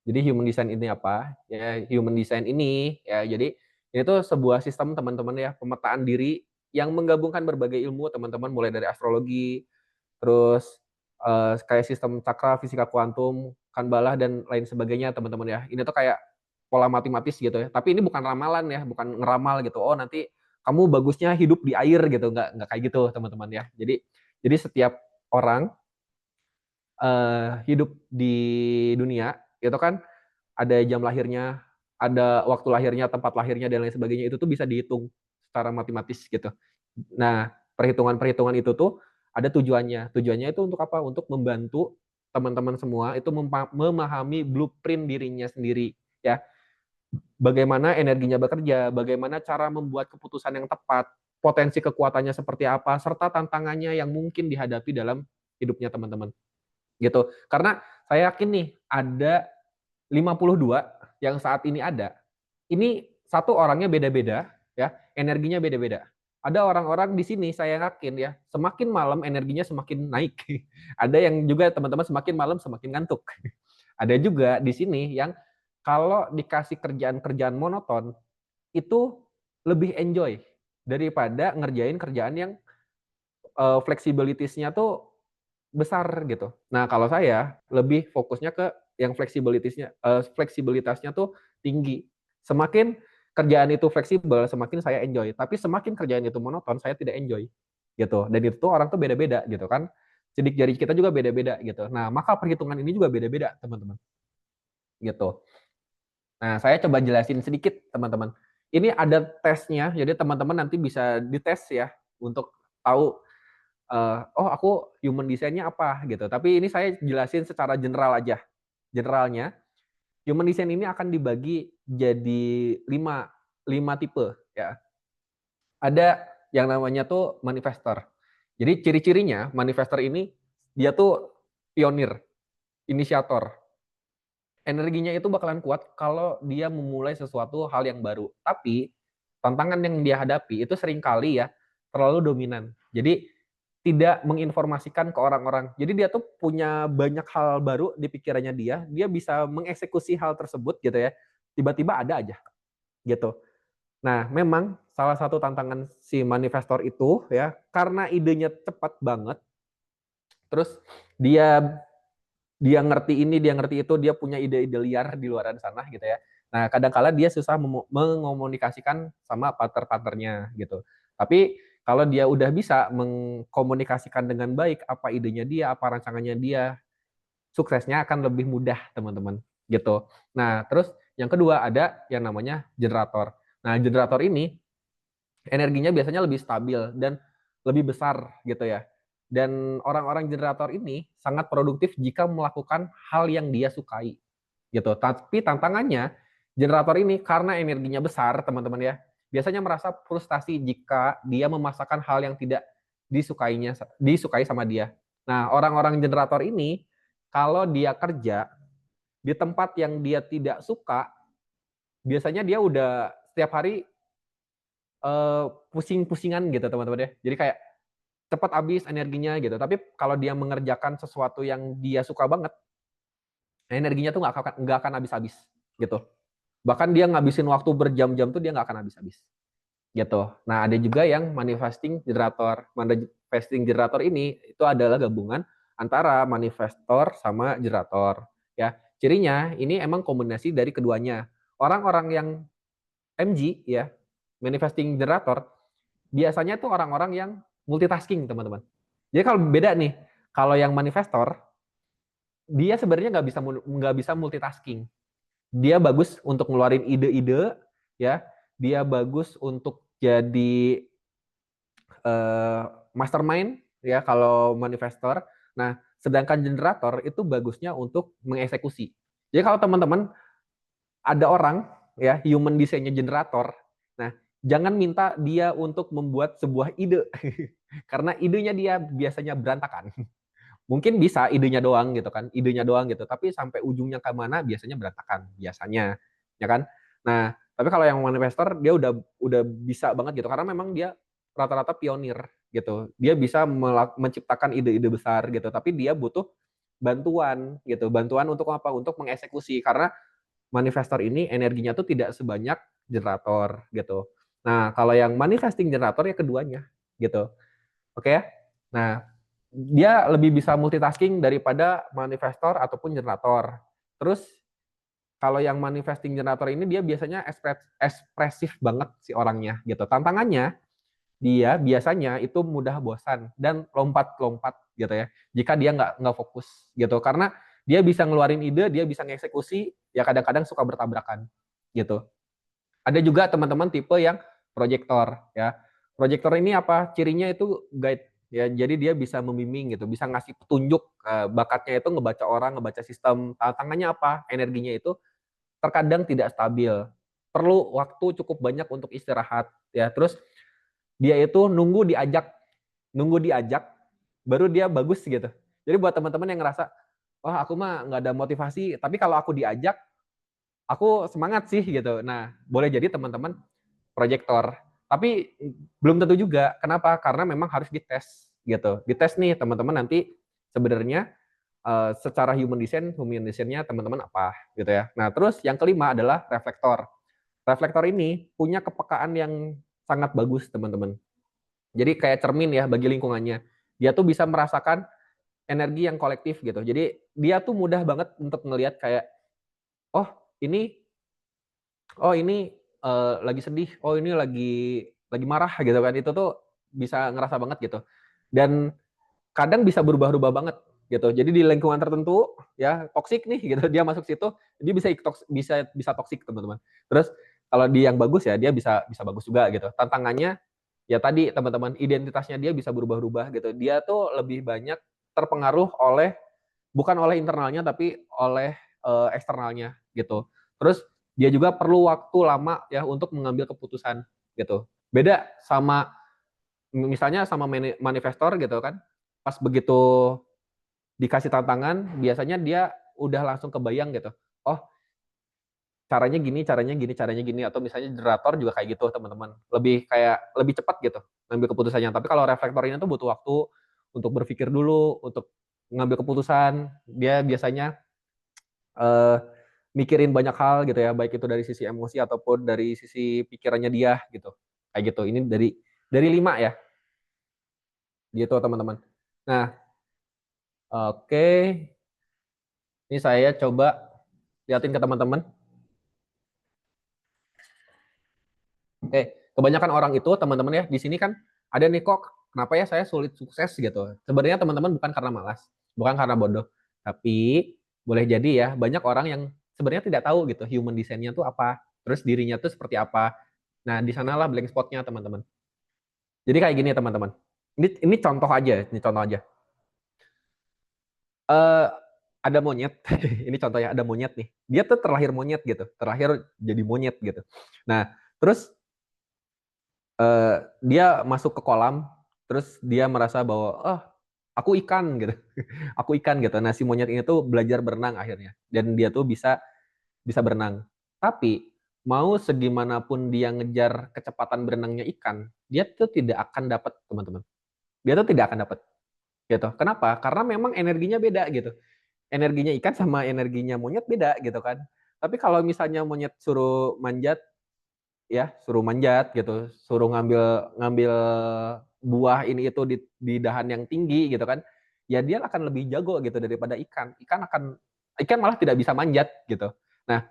Jadi human design ini apa? Ya, human design ini ya, jadi ini tuh sebuah sistem teman-teman ya, pemetaan diri yang menggabungkan berbagai ilmu teman-teman, mulai dari astrologi, terus kayak sistem cakra, fisika kuantum, kanbalah dan lain sebagainya teman-teman ya. Ini tuh kayak pola matematis gitu ya. Tapi ini bukan ramalan ya, bukan ngeramal gitu. Oh nanti kamu bagusnya hidup di air gitu, nggak kayak gitu teman-teman ya. Jadi setiap orang hidup di dunia itu kan ada jam lahirnya, ada waktu lahirnya, tempat lahirnya dan lain sebagainya itu tuh bisa dihitung secara matematis gitu. Nah, perhitungan-perhitungan itu tuh ada tujuannya. Tujuannya itu untuk apa? Untuk membantu teman-teman semua itu memahami blueprint dirinya sendiri ya. Bagaimana energinya bekerja, bagaimana cara membuat keputusan yang tepat, potensi kekuatannya seperti apa, serta tantangannya yang mungkin dihadapi dalam hidupnya teman-teman. Gitu. Karena saya yakin nih ada 52 yang saat ini ada. Ini satu orangnya beda-beda ya, energinya beda-beda. Ada orang-orang di sini saya yakin ya, semakin malam energinya semakin naik. Ada yang juga teman-teman semakin malam semakin ngantuk. Ada juga di sini yang kalau dikasih kerjaan-kerjaan monoton itu lebih enjoy daripada ngerjain kerjaan yang flexibility-nya tuh besar gitu. Nah, kalau saya lebih fokusnya ke yang fleksibilitasnya tuh tinggi. Semakin kerjaan itu fleksibel, semakin saya enjoy. Tapi semakin kerjaan itu monoton, saya tidak enjoy gitu. Dan itu tuh orang tuh beda-beda gitu kan. Sidik jari kita juga beda-beda gitu. Nah, maka perhitungan ini juga beda-beda, teman-teman. Gitu. Nah, saya coba jelasin sedikit, teman-teman. Ini ada tesnya, jadi teman-teman nanti bisa dites ya untuk tahu oh aku human design-nya apa gitu. Tapi ini saya jelasin secara general aja. Generalnya, human design ini akan dibagi jadi 5 tipe ya. Ada yang namanya tuh manifestor. Jadi ciri-cirinya manifestor ini dia tuh pionir, inisiator. Energinya itu bakalan kuat kalau dia memulai sesuatu hal yang baru. Tapi tantangan yang dia hadapi itu seringkali ya terlalu dominan. Jadi tidak menginformasikan ke orang-orang. Jadi dia tuh punya banyak hal baru di pikirannya dia bisa mengeksekusi hal tersebut gitu ya. Tiba-tiba ada aja gitu. Nah, memang salah satu tantangan si manifestor itu ya, karena idenya cepat banget, terus dia dia ngerti ini, dia ngerti itu, dia punya ide-ide liar di luaran sana gitu ya. Nah, kadang-kala dia susah mengomunikasikan sama partner-partnernya gitu. Tapi kalau dia udah bisa mengkomunikasikan dengan baik apa idenya dia, apa rancangannya dia, suksesnya akan lebih mudah, teman-teman. Gitu. Nah, terus yang kedua ada yang namanya generator. Nah, generator ini energinya biasanya lebih stabil dan lebih besar gitu ya. Dan orang-orang generator ini sangat produktif jika melakukan hal yang dia sukai gitu. Tapi tantangannya generator ini karena energinya besar, teman-teman ya, biasanya merasa frustasi jika dia memaksakan hal yang tidak disukai sama dia. Nah, orang-orang generator ini kalau dia kerja di tempat yang dia tidak suka, biasanya dia udah setiap hari pusing-pusingan gitu teman-teman ya. Jadi kayak cepat habis energinya gitu. Tapi kalau dia mengerjakan sesuatu yang dia suka banget, energinya tuh nggak akan habis-habis gitu. Bahkan dia ngabisin waktu berjam-jam tuh dia nggak akan habis-habis gitu. Nah ada juga yang manifesting generator. Manifesting generator ini itu adalah gabungan antara manifestor sama generator. Ya cirinya ini emang kombinasi dari keduanya. Orang-orang yang MG ya manifesting generator biasanya tuh orang-orang yang multitasking teman-teman. Jadi kalau beda nih, kalau yang manifestor dia sebenarnya nggak bisa multitasking. Dia bagus untuk ngeluarin ide-ide, ya. Dia bagus untuk jadi mastermind, ya kalau manifestor. Nah, sedangkan generator itu bagusnya untuk mengeksekusi. Jadi kalau teman-teman ada orang ya human design-nya generator, nah jangan minta dia untuk membuat sebuah ide karena idenya dia biasanya berantakan. Mungkin bisa idenya doang gitu kan, idenya doang gitu, tapi sampai ujungnya ke mana biasanya berantakan biasanya, ya kan. Nah, tapi kalau yang manifestor dia udah bisa banget gitu karena memang dia rata-rata pionir gitu. Dia bisa menciptakan ide-ide besar gitu, tapi dia butuh bantuan gitu. Bantuan untuk apa? Untuk mengeksekusi karena manifestor ini energinya tuh tidak sebanyak generator gitu. Nah, kalau yang manifesting generator ya keduanya gitu. Oke ya. Nah, dia lebih bisa multitasking daripada manifestor ataupun generator. Terus kalau yang manifesting generator ini dia biasanya ekspresif banget si orangnya gitu. Tantangannya dia biasanya itu mudah bosan dan lompat-lompat gitu ya. Jika dia nggak fokus gitu, karena dia bisa ngeluarin ide, dia bisa ngeksekusi, ya kadang-kadang suka bertabrakan gitu. Ada juga teman-teman tipe yang proyektor ya. Proyektor ini apa? Cirinya itu guide ya. Jadi dia bisa membimbing gitu, bisa ngasih petunjuk, bakatnya itu ngebaca orang, ngebaca sistem. Tantangannya apa? Energinya itu terkadang tidak stabil. Perlu waktu cukup banyak untuk istirahat ya. Terus dia itu nunggu diajak baru dia bagus gitu. Jadi buat teman-teman yang ngerasa, wah aku mah nggak ada motivasi, tapi kalau aku diajak, aku semangat sih gitu. Nah, boleh jadi teman-teman proyektor. Tapi belum tentu juga. Kenapa? Karena memang harus dites gitu. Dites nih teman-teman nanti sebenarnya secara human design-nya teman-teman apa gitu ya. Nah, terus yang kelima adalah reflektor. Reflektor ini punya kepekaan yang sangat bagus, teman-teman. Jadi kayak cermin ya bagi lingkungannya. Dia tuh bisa merasakan energi yang kolektif gitu. Jadi dia tuh mudah banget untuk ngelihat kayak, oh ini ini lagi sedih, oh ini lagi marah gitu kan. Itu tuh bisa ngerasa banget gitu. Dan kadang bisa berubah-ubah banget gitu. Jadi di lingkungan tertentu ya toksik nih gitu, dia masuk situ dia bisa toksik teman-teman. Terus kalau di yang bagus ya dia bisa bisa bagus juga gitu. Tantangannya ya tadi teman-teman identitasnya dia bisa berubah-ubah gitu. Dia tuh lebih banyak terpengaruh bukan oleh internalnya tapi oleh eksternalnya gitu. Terus dia juga perlu waktu lama ya untuk mengambil keputusan gitu. Beda sama misalnya sama manifestor gitu kan. Pas begitu dikasih tantangan, biasanya dia udah langsung kebayang gitu. Oh, caranya gini, caranya gini, caranya gini, atau misalnya generator juga kayak gitu teman-teman. Lebih cepat gitu ngambil keputusannya. Tapi kalau reflektor ini tuh butuh waktu untuk berpikir dulu, untuk ngambil keputusan. Dia biasanya eh, mikirin banyak hal gitu ya, baik itu dari sisi emosi ataupun dari sisi pikirannya dia gitu. Kayak gitu. Ini dari 5 ya, gitu teman-teman. Nah, oke. Ini saya coba liatin ke teman-teman. Oke, kebanyakan orang itu teman-teman ya di sini kan ada nih kok kenapa ya saya sulit sukses gitu. Sebenarnya teman-teman bukan karena malas, bukan karena bodoh, tapi boleh jadi ya banyak orang yang sebenarnya tidak tahu gitu human design-nya tuh apa, terus dirinya tuh seperti apa. Nah, di sanalah blank spot-nya teman-teman. Jadi kayak gini teman-teman. Ini contoh aja, ini contoh aja. Eh ada monyet, ini contohnya ada monyet nih. Dia tuh terlahir monyet gitu, terlahir jadi monyet gitu. Nah, terus dia masuk ke kolam, terus dia merasa bahwa, oh aku ikan gitu, aku ikan gitu. Nah si monyet ini tuh belajar berenang akhirnya, dan dia tuh bisa bisa berenang. Tapi mau segimanapun dia ngejar kecepatan berenangnya ikan, dia tuh tidak akan dapat teman-teman. Dia tuh tidak akan dapat gitu. Kenapa? Karena memang energinya beda gitu. Energinya ikan sama energinya monyet beda gitu kan. Tapi kalau misalnya monyet suruh manjat, ya suruh manjat gitu, suruh ngambil ngambil buah ini itu di dahan yang tinggi gitu kan, ya dia akan lebih jago gitu daripada ikan. Ikan malah tidak bisa manjat gitu. Nah,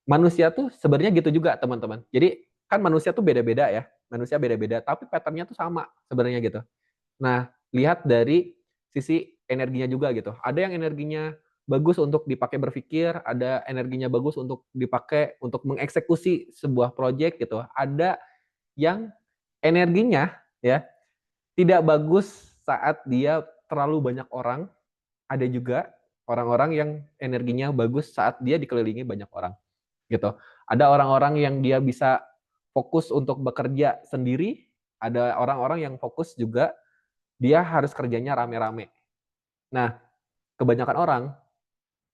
manusia tuh sebenarnya gitu juga teman-teman. Jadi kan manusia tuh beda-beda ya, manusia beda-beda, tapi patternnya tuh sama sebenarnya gitu. Nah, lihat dari sisi energinya juga gitu. Ada yang energinya bagus untuk dipakai berpikir, ada energinya bagus untuk dipakai untuk mengeksekusi sebuah proyek gitu. Ada yang energinya ya tidak bagus saat dia terlalu banyak orang. Ada juga orang-orang yang energinya bagus saat dia dikelilingi banyak orang gitu. Ada orang-orang yang dia bisa fokus untuk bekerja sendiri, ada orang-orang yang fokus juga dia harus kerjanya rame-rame. Nah, kebanyakan orang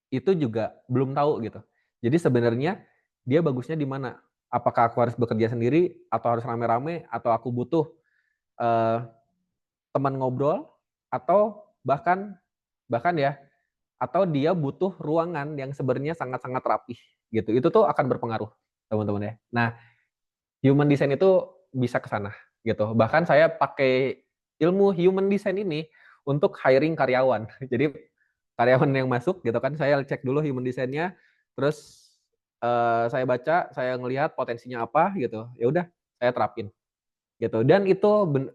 itu juga belum tahu gitu. Jadi sebenarnya dia bagusnya di mana? Apakah aku harus bekerja sendiri atau harus rame-rame atau aku butuh eh, teman ngobrol atau bahkan bahkan ya atau dia butuh ruangan yang sebenarnya sangat-sangat rapih gitu. Itu tuh akan berpengaruh, teman-teman ya. Nah, human design itu bisa ke sana gitu. Bahkan saya pakai ilmu human design ini untuk hiring karyawan. Jadi karyawan yang masuk gitu kan saya cek dulu human design-nya, terus saya baca, saya ngelihat potensinya apa gitu, ya udah saya terapin gitu. Dan itu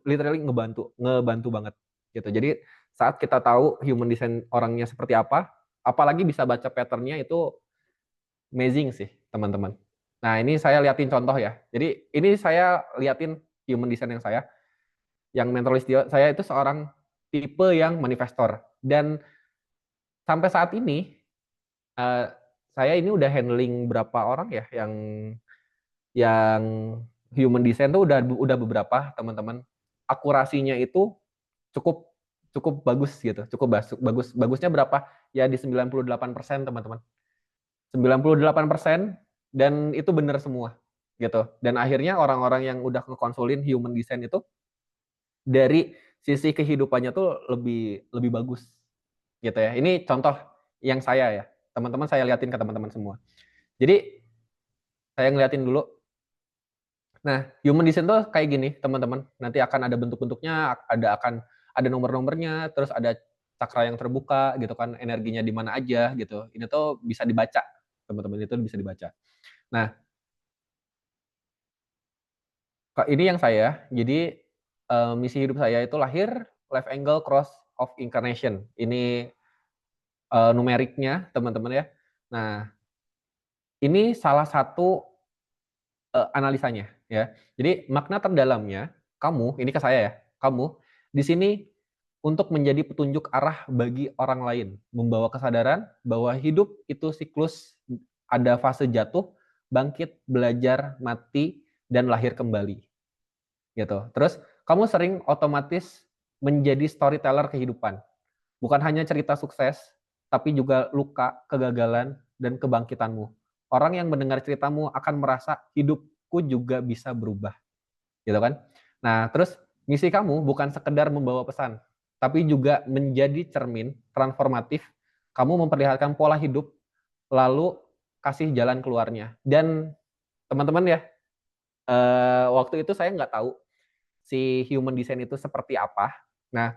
literally ngebantu banget gitu. Jadi saat kita tahu human design orangnya seperti apa, apalagi bisa baca pattern-nya itu amazing sih, teman-teman. Nah, ini saya liatin contoh ya. Jadi ini saya liatin human design yang mentalist saya itu seorang tipe yang manifestor. Dan sampai saat ini uh, saya ini udah handling berapa orang ya yang human design tuh udah beberapa, teman-teman. Akurasinya itu cukup cukup bagus gitu, cukup bagus. Bagusnya berapa? Ya di 98%, teman-teman. 98% dan itu benar semua gitu. Dan akhirnya orang-orang yang udah ngekonsulin human design itu dari sisi kehidupannya tuh lebih lebih bagus gitu ya. Ini contoh yang saya ya. Teman-teman saya liatin ke teman-teman semua. Jadi saya ngeliatin dulu. Nah, human design tuh kayak gini, teman-teman. Nanti akan ada bentuk-bentuknya, ada nomor-nomornya, terus ada cakra yang terbuka gitu kan, energinya di mana aja gitu. Ini tuh bisa dibaca, teman-teman, itu bisa dibaca. Nah, ini yang saya. Jadi misi hidup saya itu lahir life angle cross of incarnation. Ini numeriknya, teman-teman ya. Nah, ini salah satu analisanya ya. Jadi makna terdalamnya kamu, ini ke saya ya, kamu di sini untuk menjadi petunjuk arah bagi orang lain, membawa kesadaran bahwa hidup itu siklus, ada fase jatuh, bangkit, belajar, mati, dan lahir kembali. Gitu. Terus kamu sering otomatis menjadi storyteller kehidupan. Bukan hanya cerita sukses, tapi juga luka, kegagalan, dan kebangkitanmu. Orang yang mendengar ceritamu akan merasa hidupku juga bisa berubah. Gitu kan? Nah, terus misi kamu bukan sekedar membawa pesan, tapi juga menjadi cermin transformatif. Kamu memperlihatkan pola hidup, lalu kasih jalan keluarnya. Dan teman-teman ya, waktu itu saya nggak tahu si human design itu seperti apa. Nah,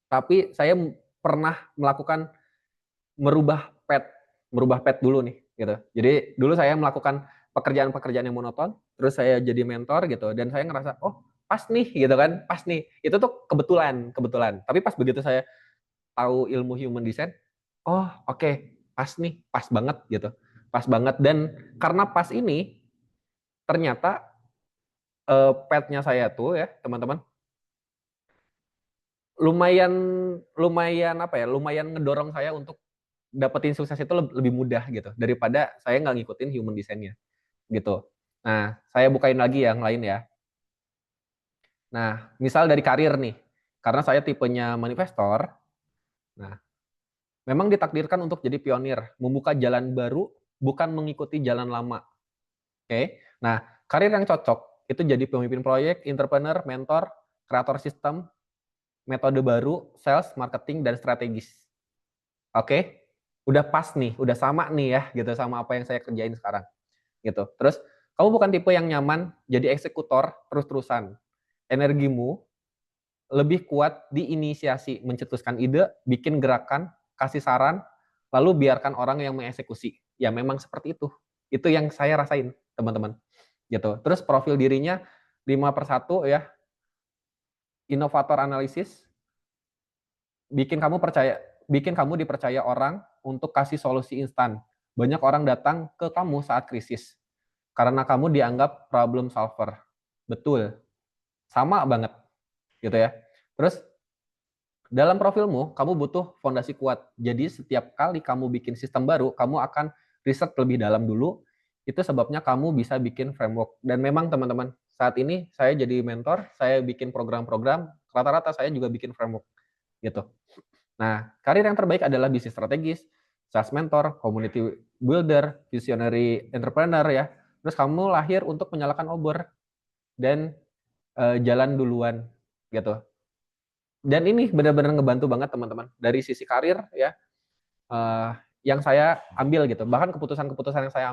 tapi saya pernah melakukan merubah pet dulu nih gitu. Jadi dulu saya melakukan pekerjaan-pekerjaan yang monoton, terus saya jadi mentor gitu dan saya ngerasa oh pas nih gitu kan, pas nih. Itu tuh kebetulan. Tapi pas begitu saya tahu ilmu human design, oh oke, pas nih, pas banget gitu. Pas banget dan karena pas ini ternyata petnya saya tuh ya, teman-teman, lumayan lumayan apa ya, lumayan ngedorong saya untuk dapetin sukses itu lebih mudah gitu daripada saya nggak ngikutin human design-nya gitu. Nah, saya bukain lagi yang lain ya. Nah, misal dari karir nih, karena saya tipenya manifestor. Nah, memang ditakdirkan untuk jadi pionir, membuka jalan baru, bukan mengikuti jalan lama. Oke. Nah, karir yang cocok itu jadi pemimpin proyek, entrepreneur, mentor, kreator sistem, metode baru, sales, marketing, dan strategis. Oke, udah pas nih, udah sama nih ya, gitu sama apa yang saya kerjain sekarang, gitu. Terus kamu bukan tipe yang nyaman jadi eksekutor terus-terusan. Energimu lebih kuat di inisiasi, mencetuskan ide, bikin gerakan, kasih saran, lalu biarkan orang yang mengeksekusi. Ya memang seperti itu. Itu yang saya rasain, teman-teman. Gitu. Terus profil dirinya 5/1 ya, inovator analisis, bikin kamu dipercaya orang untuk kasih solusi instan. Banyak orang datang ke kamu saat krisis karena kamu dianggap problem solver. Betul, sama banget gitu ya. Terus dalam profilmu kamu butuh fondasi kuat. Jadi setiap kali kamu bikin sistem baru, kamu akan riset lebih dalam dulu. Itu sebabnya kamu bisa bikin framework. Dan memang teman-teman, saat ini saya jadi mentor, saya bikin program-program, rata-rata saya juga bikin framework gitu. Nah, karir yang terbaik adalah bisnis strategis, sales mentor, community builder, visionary entrepreneur ya. Terus kamu lahir untuk menyalakan obor dan jalan duluan gitu. Dan ini benar-benar ngebantu banget teman-teman dari sisi karir ya, uh, yang saya ambil gitu. Bahkan keputusan-keputusan yang saya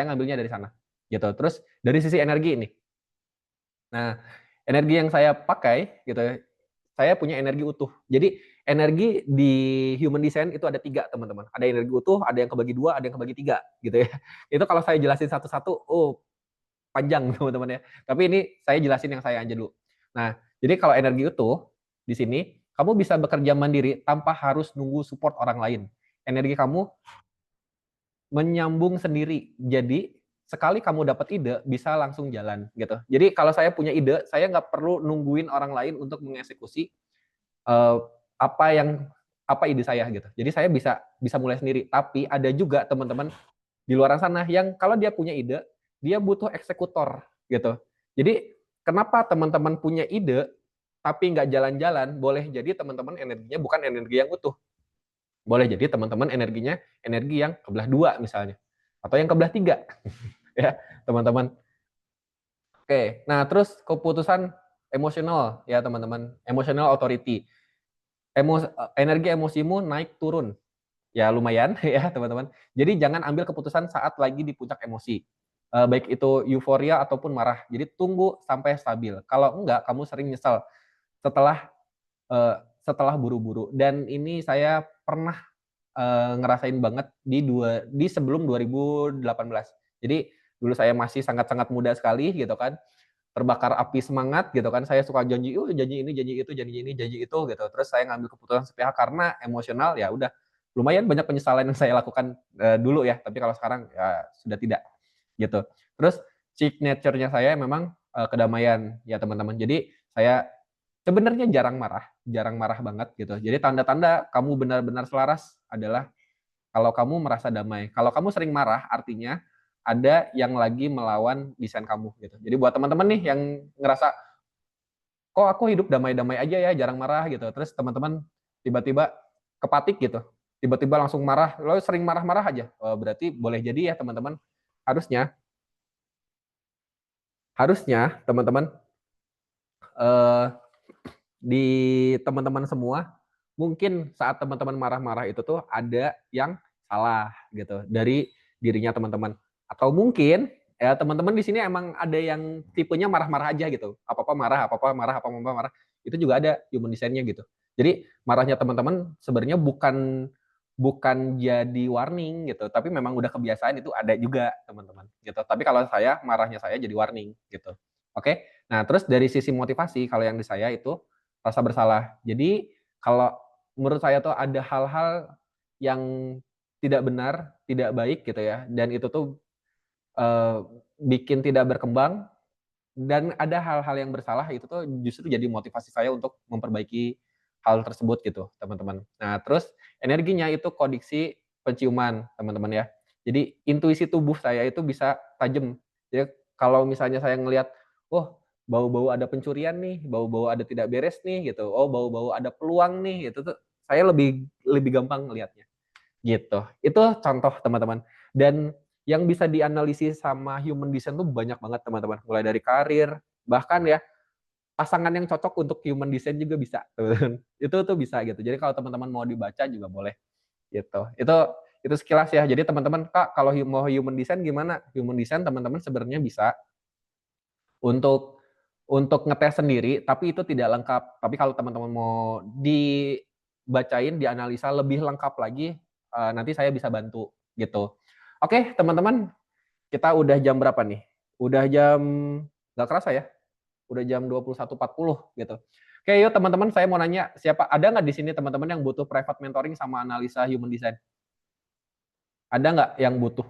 ngambilnya dari sana gitu. Terus dari sisi energi ini, nah energi yang saya pakai gitu, saya punya energi utuh. Jadi energi di human design itu ada 3, teman-teman. Ada energi utuh, ada yang kebagi 2, ada yang kebagi 3, gitu ya. Itu kalau saya jelasin satu-satu, panjang teman-teman ya. Tapi ini saya jelasin yang saya aja dulu. Nah, jadi kalau energi utuh di sini kamu bisa bekerja mandiri tanpa harus nunggu support orang lain. Energi kamu menyambung sendiri. Jadi sekali kamu dapat ide bisa langsung jalan gitu. Jadi kalau saya punya ide, saya nggak perlu nungguin orang lain untuk mengeksekusi uh, apa yang apa ide saya gitu. Jadi saya bisa mulai sendiri. Tapi ada juga teman-teman di luar sana yang kalau dia punya ide, dia butuh eksekutor gitu. Jadi kenapa teman-teman punya ide tapi nggak jalan-jalan? Boleh jadi teman-teman energinya bukan energi yang utuh. Boleh jadi teman-teman energinya energi yang kebelah 2 misalnya. Atau yang kebelah 3. Ya, teman-teman. Oke, nah terus keputusan emosional ya teman-teman. Emotional authority. Energi emosimu naik turun. Ya lumayan ya teman-teman. Jadi jangan ambil keputusan saat lagi di puncak emosi. Baik itu euforia ataupun marah. Jadi tunggu sampai stabil. Kalau enggak, kamu sering nyesal setelah setelah buru-buru. Dan ini saya pernah ngerasain banget di sebelum 2018. Jadi dulu saya masih sangat-sangat muda sekali gitu kan. Terbakar api semangat gitu kan. Saya suka janji janji ini, janji itu, janji ini, janji itu gitu. Terus saya ngambil keputusan sepihak karena emosional, ya udah lumayan banyak penyesalan yang saya lakukan dulu ya. Tapi kalau sekarang ya sudah tidak gitu. Terus signature-nya saya memang kedamaian ya teman-teman. Jadi saya sebenarnya jarang marah banget gitu. Jadi tanda-tanda kamu benar-benar selaras adalah kalau kamu merasa damai. Kalau kamu sering marah, artinya ada yang lagi melawan desain kamu gitu. Jadi buat teman-teman nih yang ngerasa kok aku hidup damai-damai aja ya, jarang marah gitu. Terus teman-teman tiba-tiba kepatik gitu. Tiba-tiba langsung marah, lo sering marah-marah aja. Berarti boleh jadi ya teman-teman, harusnya harusnya teman-teman eh, di teman-teman semua, mungkin saat teman-teman marah-marah itu tuh ada yang salah gitu dari dirinya teman-teman. Atau mungkin ya teman-teman di sini emang ada yang tipenya marah-marah aja gitu. Apa-apa marah, apa-apa marah, apa-apa marah. Itu juga ada human design-nya gitu. Jadi marahnya teman-teman sebenarnya bukan bukan jadi warning gitu, tapi memang udah kebiasaan, itu ada juga teman-teman gitu. Tapi kalau saya marahnya saya jadi warning gitu. Oke. Nah, terus dari sisi motivasi kalau yang di saya itu rasa bersalah. Jadi kalau menurut saya tuh ada hal-hal yang tidak benar, tidak baik gitu ya, dan itu tuh bikin tidak berkembang, dan ada hal-hal yang bersalah, itu tuh justru jadi motivasi saya untuk memperbaiki hal tersebut gitu, teman-teman. Nah, terus energinya itu kodiksi penciuman, teman-teman ya. Jadi intuisi tubuh saya itu bisa tajam. Jadi kalau misalnya saya ngelihat, oh bau-bau ada pencurian nih, bau-bau ada tidak beres nih gitu, oh bau-bau ada peluang nih, itu tuh saya lebih lebih gampang ngelihatnya gitu. Itu contoh teman-teman. Dan yang bisa dianalisis sama human design tuh banyak banget teman-teman. Mulai dari karir, bahkan ya pasangan yang cocok untuk human design juga bisa. Teman-teman. Itu tuh bisa gitu. Jadi kalau teman-teman mau dibaca juga boleh gitu. Itu sekilas ya. Jadi teman-teman, Kak, kalau mau human design gimana? Human design teman-teman sebenarnya bisa untuk ngetes sendiri, tapi itu tidak lengkap. Tapi kalau teman-teman mau dibacain, dianalisa lebih lengkap lagi, nanti saya bisa bantu gitu. Oke, teman-teman, kita udah jam berapa nih? Udah jam nggak kerasa ya? Udah jam 21.40 gitu. Oke, yuk teman-teman, saya mau nanya, siapa ada nggak di sini teman-teman yang butuh private mentoring sama analisa human design? Ada nggak yang butuh?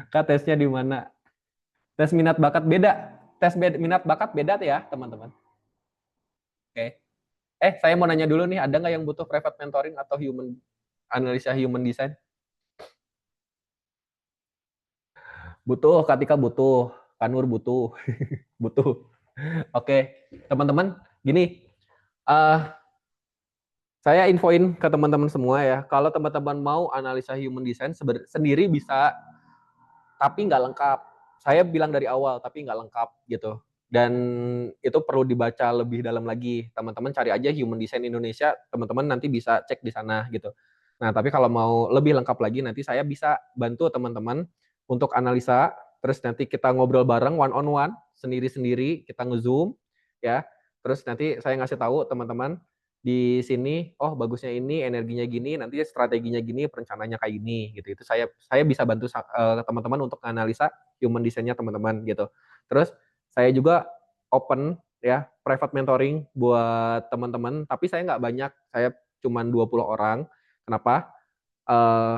Kak, tesnya di mana? Tes minat bakat beda. Minat bakat beda ya, teman-teman. Oke. Saya mau nanya dulu nih, ada nggak yang butuh private mentoring atau analisa human design? Butuh, Katika butuh, Kanur butuh, butuh. Oke, teman-teman, gini, uh, saya infoin ke teman-teman semua ya, kalau teman-teman mau analisa human design sendiri bisa, tapi nggak lengkap. Saya bilang dari awal, tapi nggak lengkap gitu. Dan itu perlu dibaca lebih dalam lagi. Teman-teman cari aja Human Design Indonesia, teman-teman nanti bisa cek di sana gitu. Nah, tapi kalau mau lebih lengkap lagi, nanti saya bisa bantu teman-teman untuk analisa, terus nanti kita ngobrol bareng one on one, sendiri-sendiri, kita nge-zoom ya. Terus nanti saya ngasih tahu teman-teman di sini, oh bagusnya ini, energinya gini, nanti strateginya gini, perencanaannya kayak gini gitu. Itu saya bisa bantu teman-teman untuk analisa human design-nya teman-teman gitu. Terus saya juga open ya private mentoring buat teman-teman, tapi saya nggak banyak, saya cuma 20 orang. Kenapa? Eh,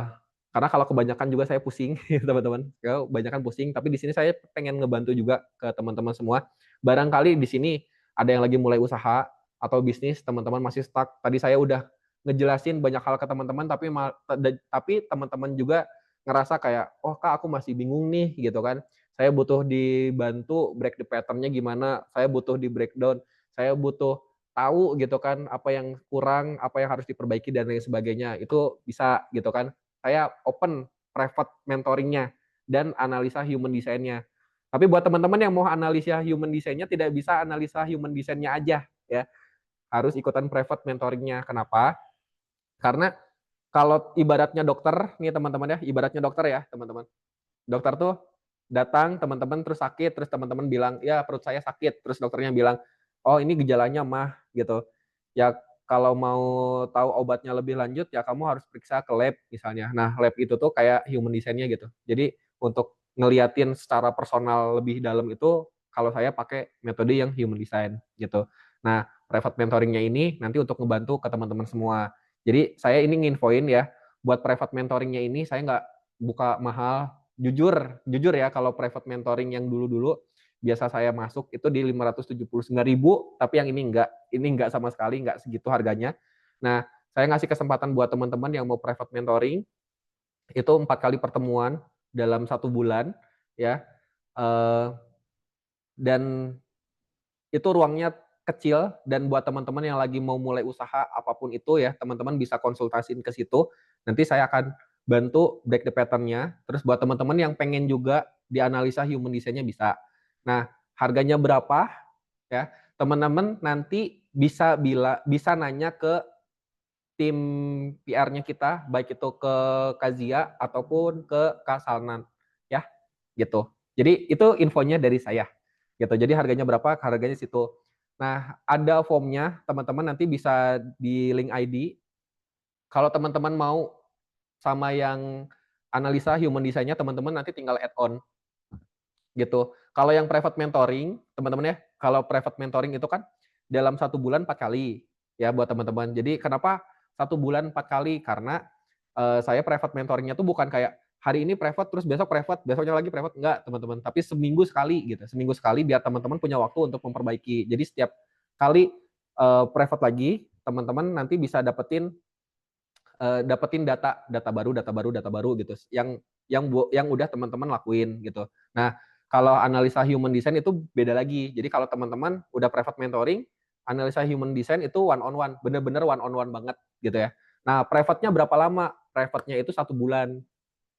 karena kalau kebanyakan juga saya pusing, teman-teman. Kebanyakan pusing, tapi di sini saya pengen ngebantu juga ke teman-teman semua. Barangkali di sini ada yang lagi mulai usaha atau bisnis, teman-teman masih stuck. Tadi saya udah ngejelasin banyak hal ke teman-teman, tapi teman-teman juga ngerasa kayak, oh kak aku masih bingung nih gitu kan. Saya butuh dibantu break the pattern-nya gimana, saya butuh di breakdown, saya butuh tahu gitu kan apa yang kurang, apa yang harus diperbaiki dan lain sebagainya. Itu bisa gitu kan. Saya open private mentoringnya dan analisa human design-nya. Tapi buat teman-teman yang mau analisa human design-nya tidak bisa analisa human design-nya aja ya. Harus ikutan private mentoringnya. Kenapa? Karena kalau ibaratnya dokter nih teman-teman ya, ibaratnya dokter ya teman-teman. Dokter tuh datang teman-teman terus sakit, terus teman-teman bilang, ya perut saya sakit, terus dokternya bilang, oh ini gejalanya mah gitu. Ya kalau mau tahu obatnya lebih lanjut ya kamu harus periksa ke lab misalnya. Nah lab itu tuh kayak human design-nya gitu. Jadi untuk ngeliatin secara personal lebih dalam itu kalau saya pakai metode yang human design gitu. Nah private mentoringnya ini nanti untuk ngebantu ke teman-teman semua. Jadi saya ini nginfoin ya, buat private mentoringnya ini saya nggak buka mahal, jujur ya kalau private mentoring yang dulu-dulu biasa saya masuk itu di 579.000, tapi yang ini enggak sama sekali, enggak segitu harganya. Nah, saya ngasih kesempatan buat teman-teman yang mau private mentoring itu 4 kali pertemuan dalam 1 bulan ya. Eh, dan itu ruangnya kecil dan buat teman-teman yang lagi mau mulai usaha apapun itu ya, teman-teman bisa konsultasiin ke situ. Nanti saya akan bantu break the pattern-nya. Terus buat teman-teman yang pengen juga dianalisa human design-nya bisa. Nah, harganya berapa? Ya, teman-teman nanti bisa nanya ke tim PR-nya kita, baik itu ke Kazia ataupun ke Kak Salnan, ya, gitu. Jadi itu infonya dari saya, gitu. Jadi harganya berapa? Harganya situ. Nah, ada formnya, teman-teman nanti bisa di link ID. Kalau teman-teman mau sama yang analisa human design-nya, teman-teman nanti tinggal add on, gitu. Kalau yang private mentoring, teman-teman ya, kalau private mentoring itu kan dalam 1 bulan 4 kali, ya buat teman-teman. Jadi kenapa 1 bulan 4 kali? Karena saya private mentoringnya tuh bukan kayak hari ini private terus besok private, besoknya lagi private, enggak teman-teman. Tapi seminggu sekali gitu, seminggu sekali biar teman-teman punya waktu untuk memperbaiki. Jadi setiap kali private lagi, teman-teman nanti bisa dapetin data baru gitu yang udah teman-teman lakuin gitu. Nah, kalau analisa human design itu beda lagi. Jadi kalau teman-teman udah private mentoring, analisa human design itu one on one, bener-bener one on one banget gitu ya. Nah, private-nya berapa lama? Private-nya itu 1 bulan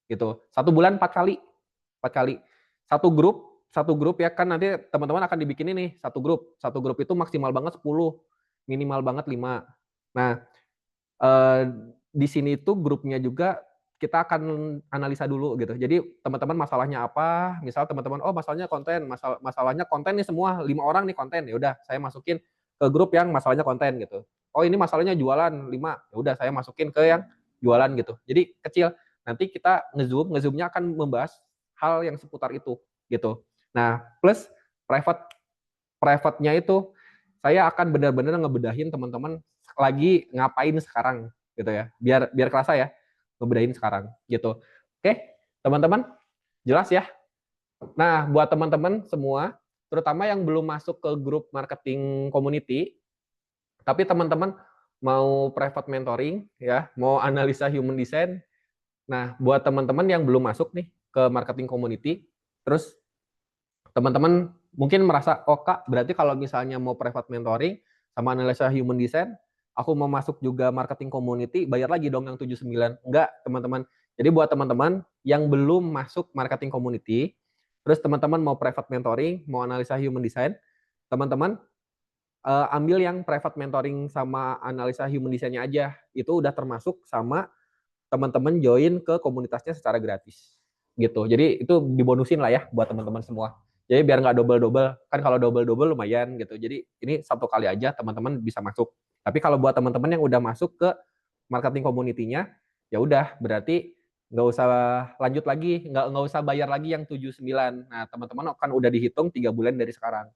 gitu. 1 bulan 4 kali, 4 kali. Satu grup ya kan nanti teman-teman akan dibikin ini satu grup itu maksimal banget 10, minimal banget 5. Nah, eh, di sini tuh grupnya juga kita akan analisa dulu gitu. Jadi teman-teman masalahnya apa? Misal teman-teman oh masalahnya konten, masalahnya konten nih semua 5 orang nih konten. Ya udah saya masukin ke grup yang masalahnya konten gitu. Oh ini masalahnya jualan 5. Ya udah saya masukin ke yang jualan gitu. Jadi kecil. Nanti kita ngezoomnya akan membahas hal yang seputar itu gitu. Nah, plus private-nya itu saya akan benar-benar ngebedahin teman-teman lagi ngapain sekarang gitu ya. Biar biar kerasa ya ngebedahin sekarang gitu. Oke, teman-teman, jelas ya? Nah, buat teman-teman semua, terutama yang belum masuk ke grup marketing community, tapi teman-teman mau private mentoring ya, mau analisa human design. Nah, buat teman-teman yang belum masuk nih ke marketing community, terus teman-teman mungkin merasa, oh kak, berarti kalau misalnya mau private mentoring sama analisa human design, aku mau masuk juga marketing community, bayar lagi dong yang 79. Enggak, teman-teman. Jadi buat teman-teman yang belum masuk marketing community, terus teman-teman mau private mentoring, mau analisa human design, teman-teman ambil yang private mentoring sama analisa human design-nya aja. Itu udah termasuk sama teman-teman join ke komunitasnya secara gratis gitu. Jadi itu dibonusin lah ya buat teman-teman semua. Jadi biar nggak double-double, kan kalau double-double lumayan gitu. Jadi ini 1 kali aja teman-teman bisa masuk. Tapi kalau buat teman-teman yang udah masuk ke marketing community-nya, ya udah berarti nggak usah lanjut lagi, nggak usah bayar lagi yang 79. Nah, teman-teman akan udah dihitung 3 bulan dari sekarang.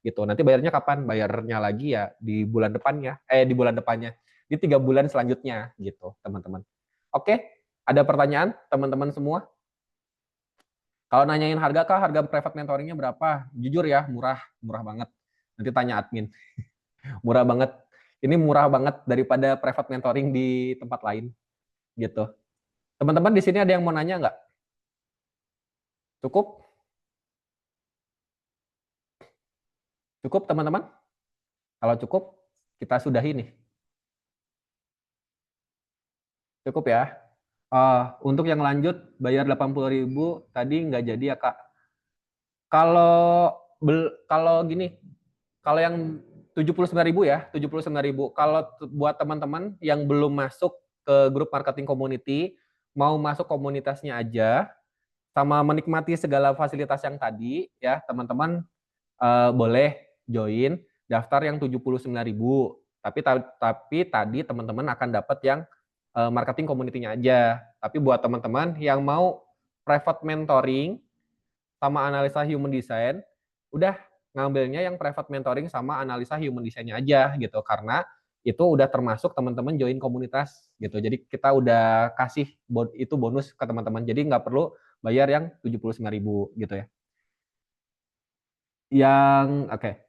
Gitu. Nanti bayarnya kapan? Bayarnya lagi ya di bulan depannya. Di bulan depannya. Di 3 bulan selanjutnya gitu, teman-teman. Oke, ada pertanyaan teman-teman semua? Kalau nanyain harga kah, harga private mentoringnya berapa? Jujur ya, murah, murah banget. Nanti tanya admin. Murah banget. Ini murah banget daripada private mentoring di tempat lain gitu. Teman-teman di sini ada yang mau nanya nggak? Cukup? Cukup teman-teman? Kalau cukup, kita sudahi nih. Cukup ya. Untuk yang lanjut, bayar 80.000 tadi nggak jadi ya Kak. Kalau gini, kalau yang 79.000 ya, 79.000. Kalau buat teman-teman yang belum masuk ke grup marketing community, mau masuk komunitasnya aja, sama menikmati segala fasilitas yang tadi, ya teman-teman boleh join daftar yang 79.000. Tapi tadi teman-teman akan dapat yang marketing community-nya aja. Tapi buat teman-teman yang mau private mentoring sama analisa human design, udah ngambilnya yang private mentoring sama analisa human design-nya aja gitu, karena itu udah termasuk teman-teman join komunitas gitu. Jadi kita udah kasih itu bonus ke teman-teman. Jadi nggak perlu bayar yang 79.000 gitu ya.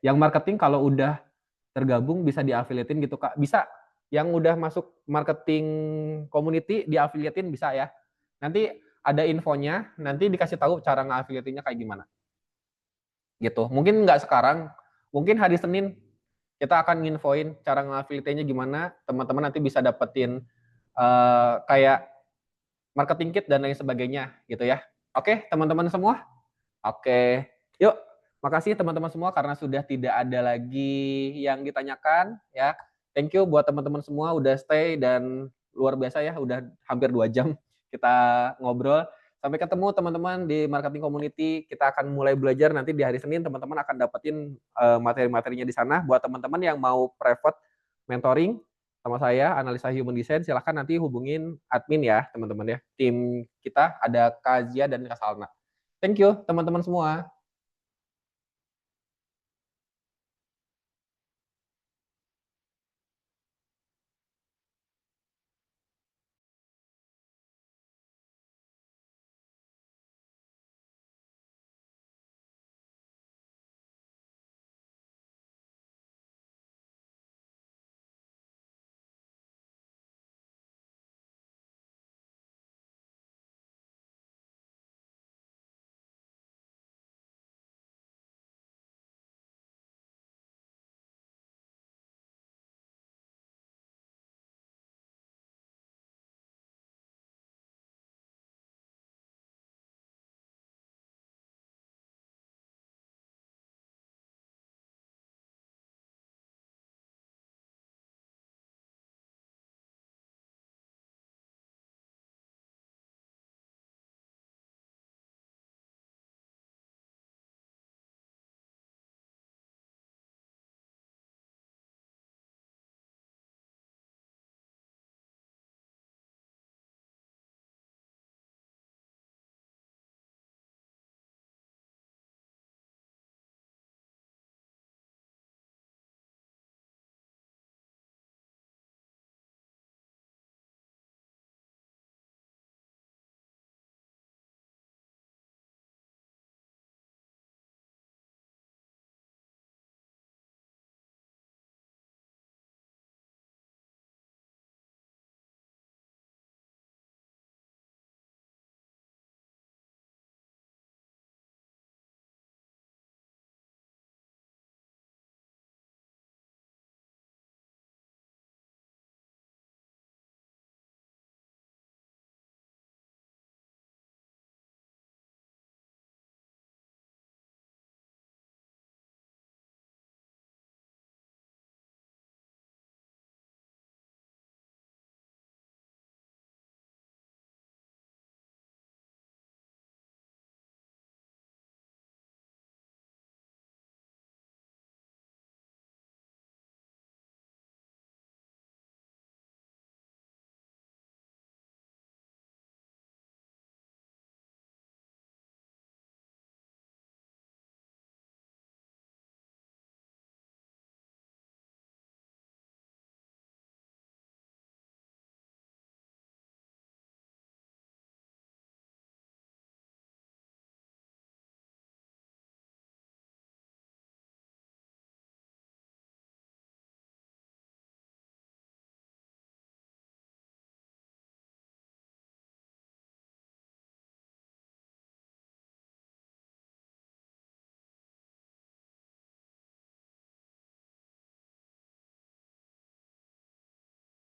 Yang marketing kalau udah tergabung bisa diafiliatin gitu Kak. Bisa. Yang udah masuk marketing community diafiliatin bisa ya. Nanti ada infonya, nanti dikasih tahu cara ngafiliatinnya kayak gimana. Gitu. Mungkin nggak sekarang, mungkin hari Senin kita akan nginfoin cara ngafiliatinnya gimana. Teman-teman nanti bisa dapetin kayak marketing kit dan lain sebagainya gitu ya. Oke, teman-teman semua? Oke. Yuk, makasih teman-teman semua karena sudah tidak ada lagi yang ditanyakan ya. Thank you buat teman-teman semua udah stay dan luar biasa ya, udah hampir 2 jam kita ngobrol. Sampai ketemu teman-teman di marketing community. Kita akan mulai belajar nanti di hari Senin, teman-teman akan dapetin materi-materinya di sana. Buat teman-teman yang mau private mentoring sama saya, analisa human design, silahkan nanti hubungin admin ya teman-teman ya. Tim kita ada Kazia dan Kasalna. Thank you teman-teman semua.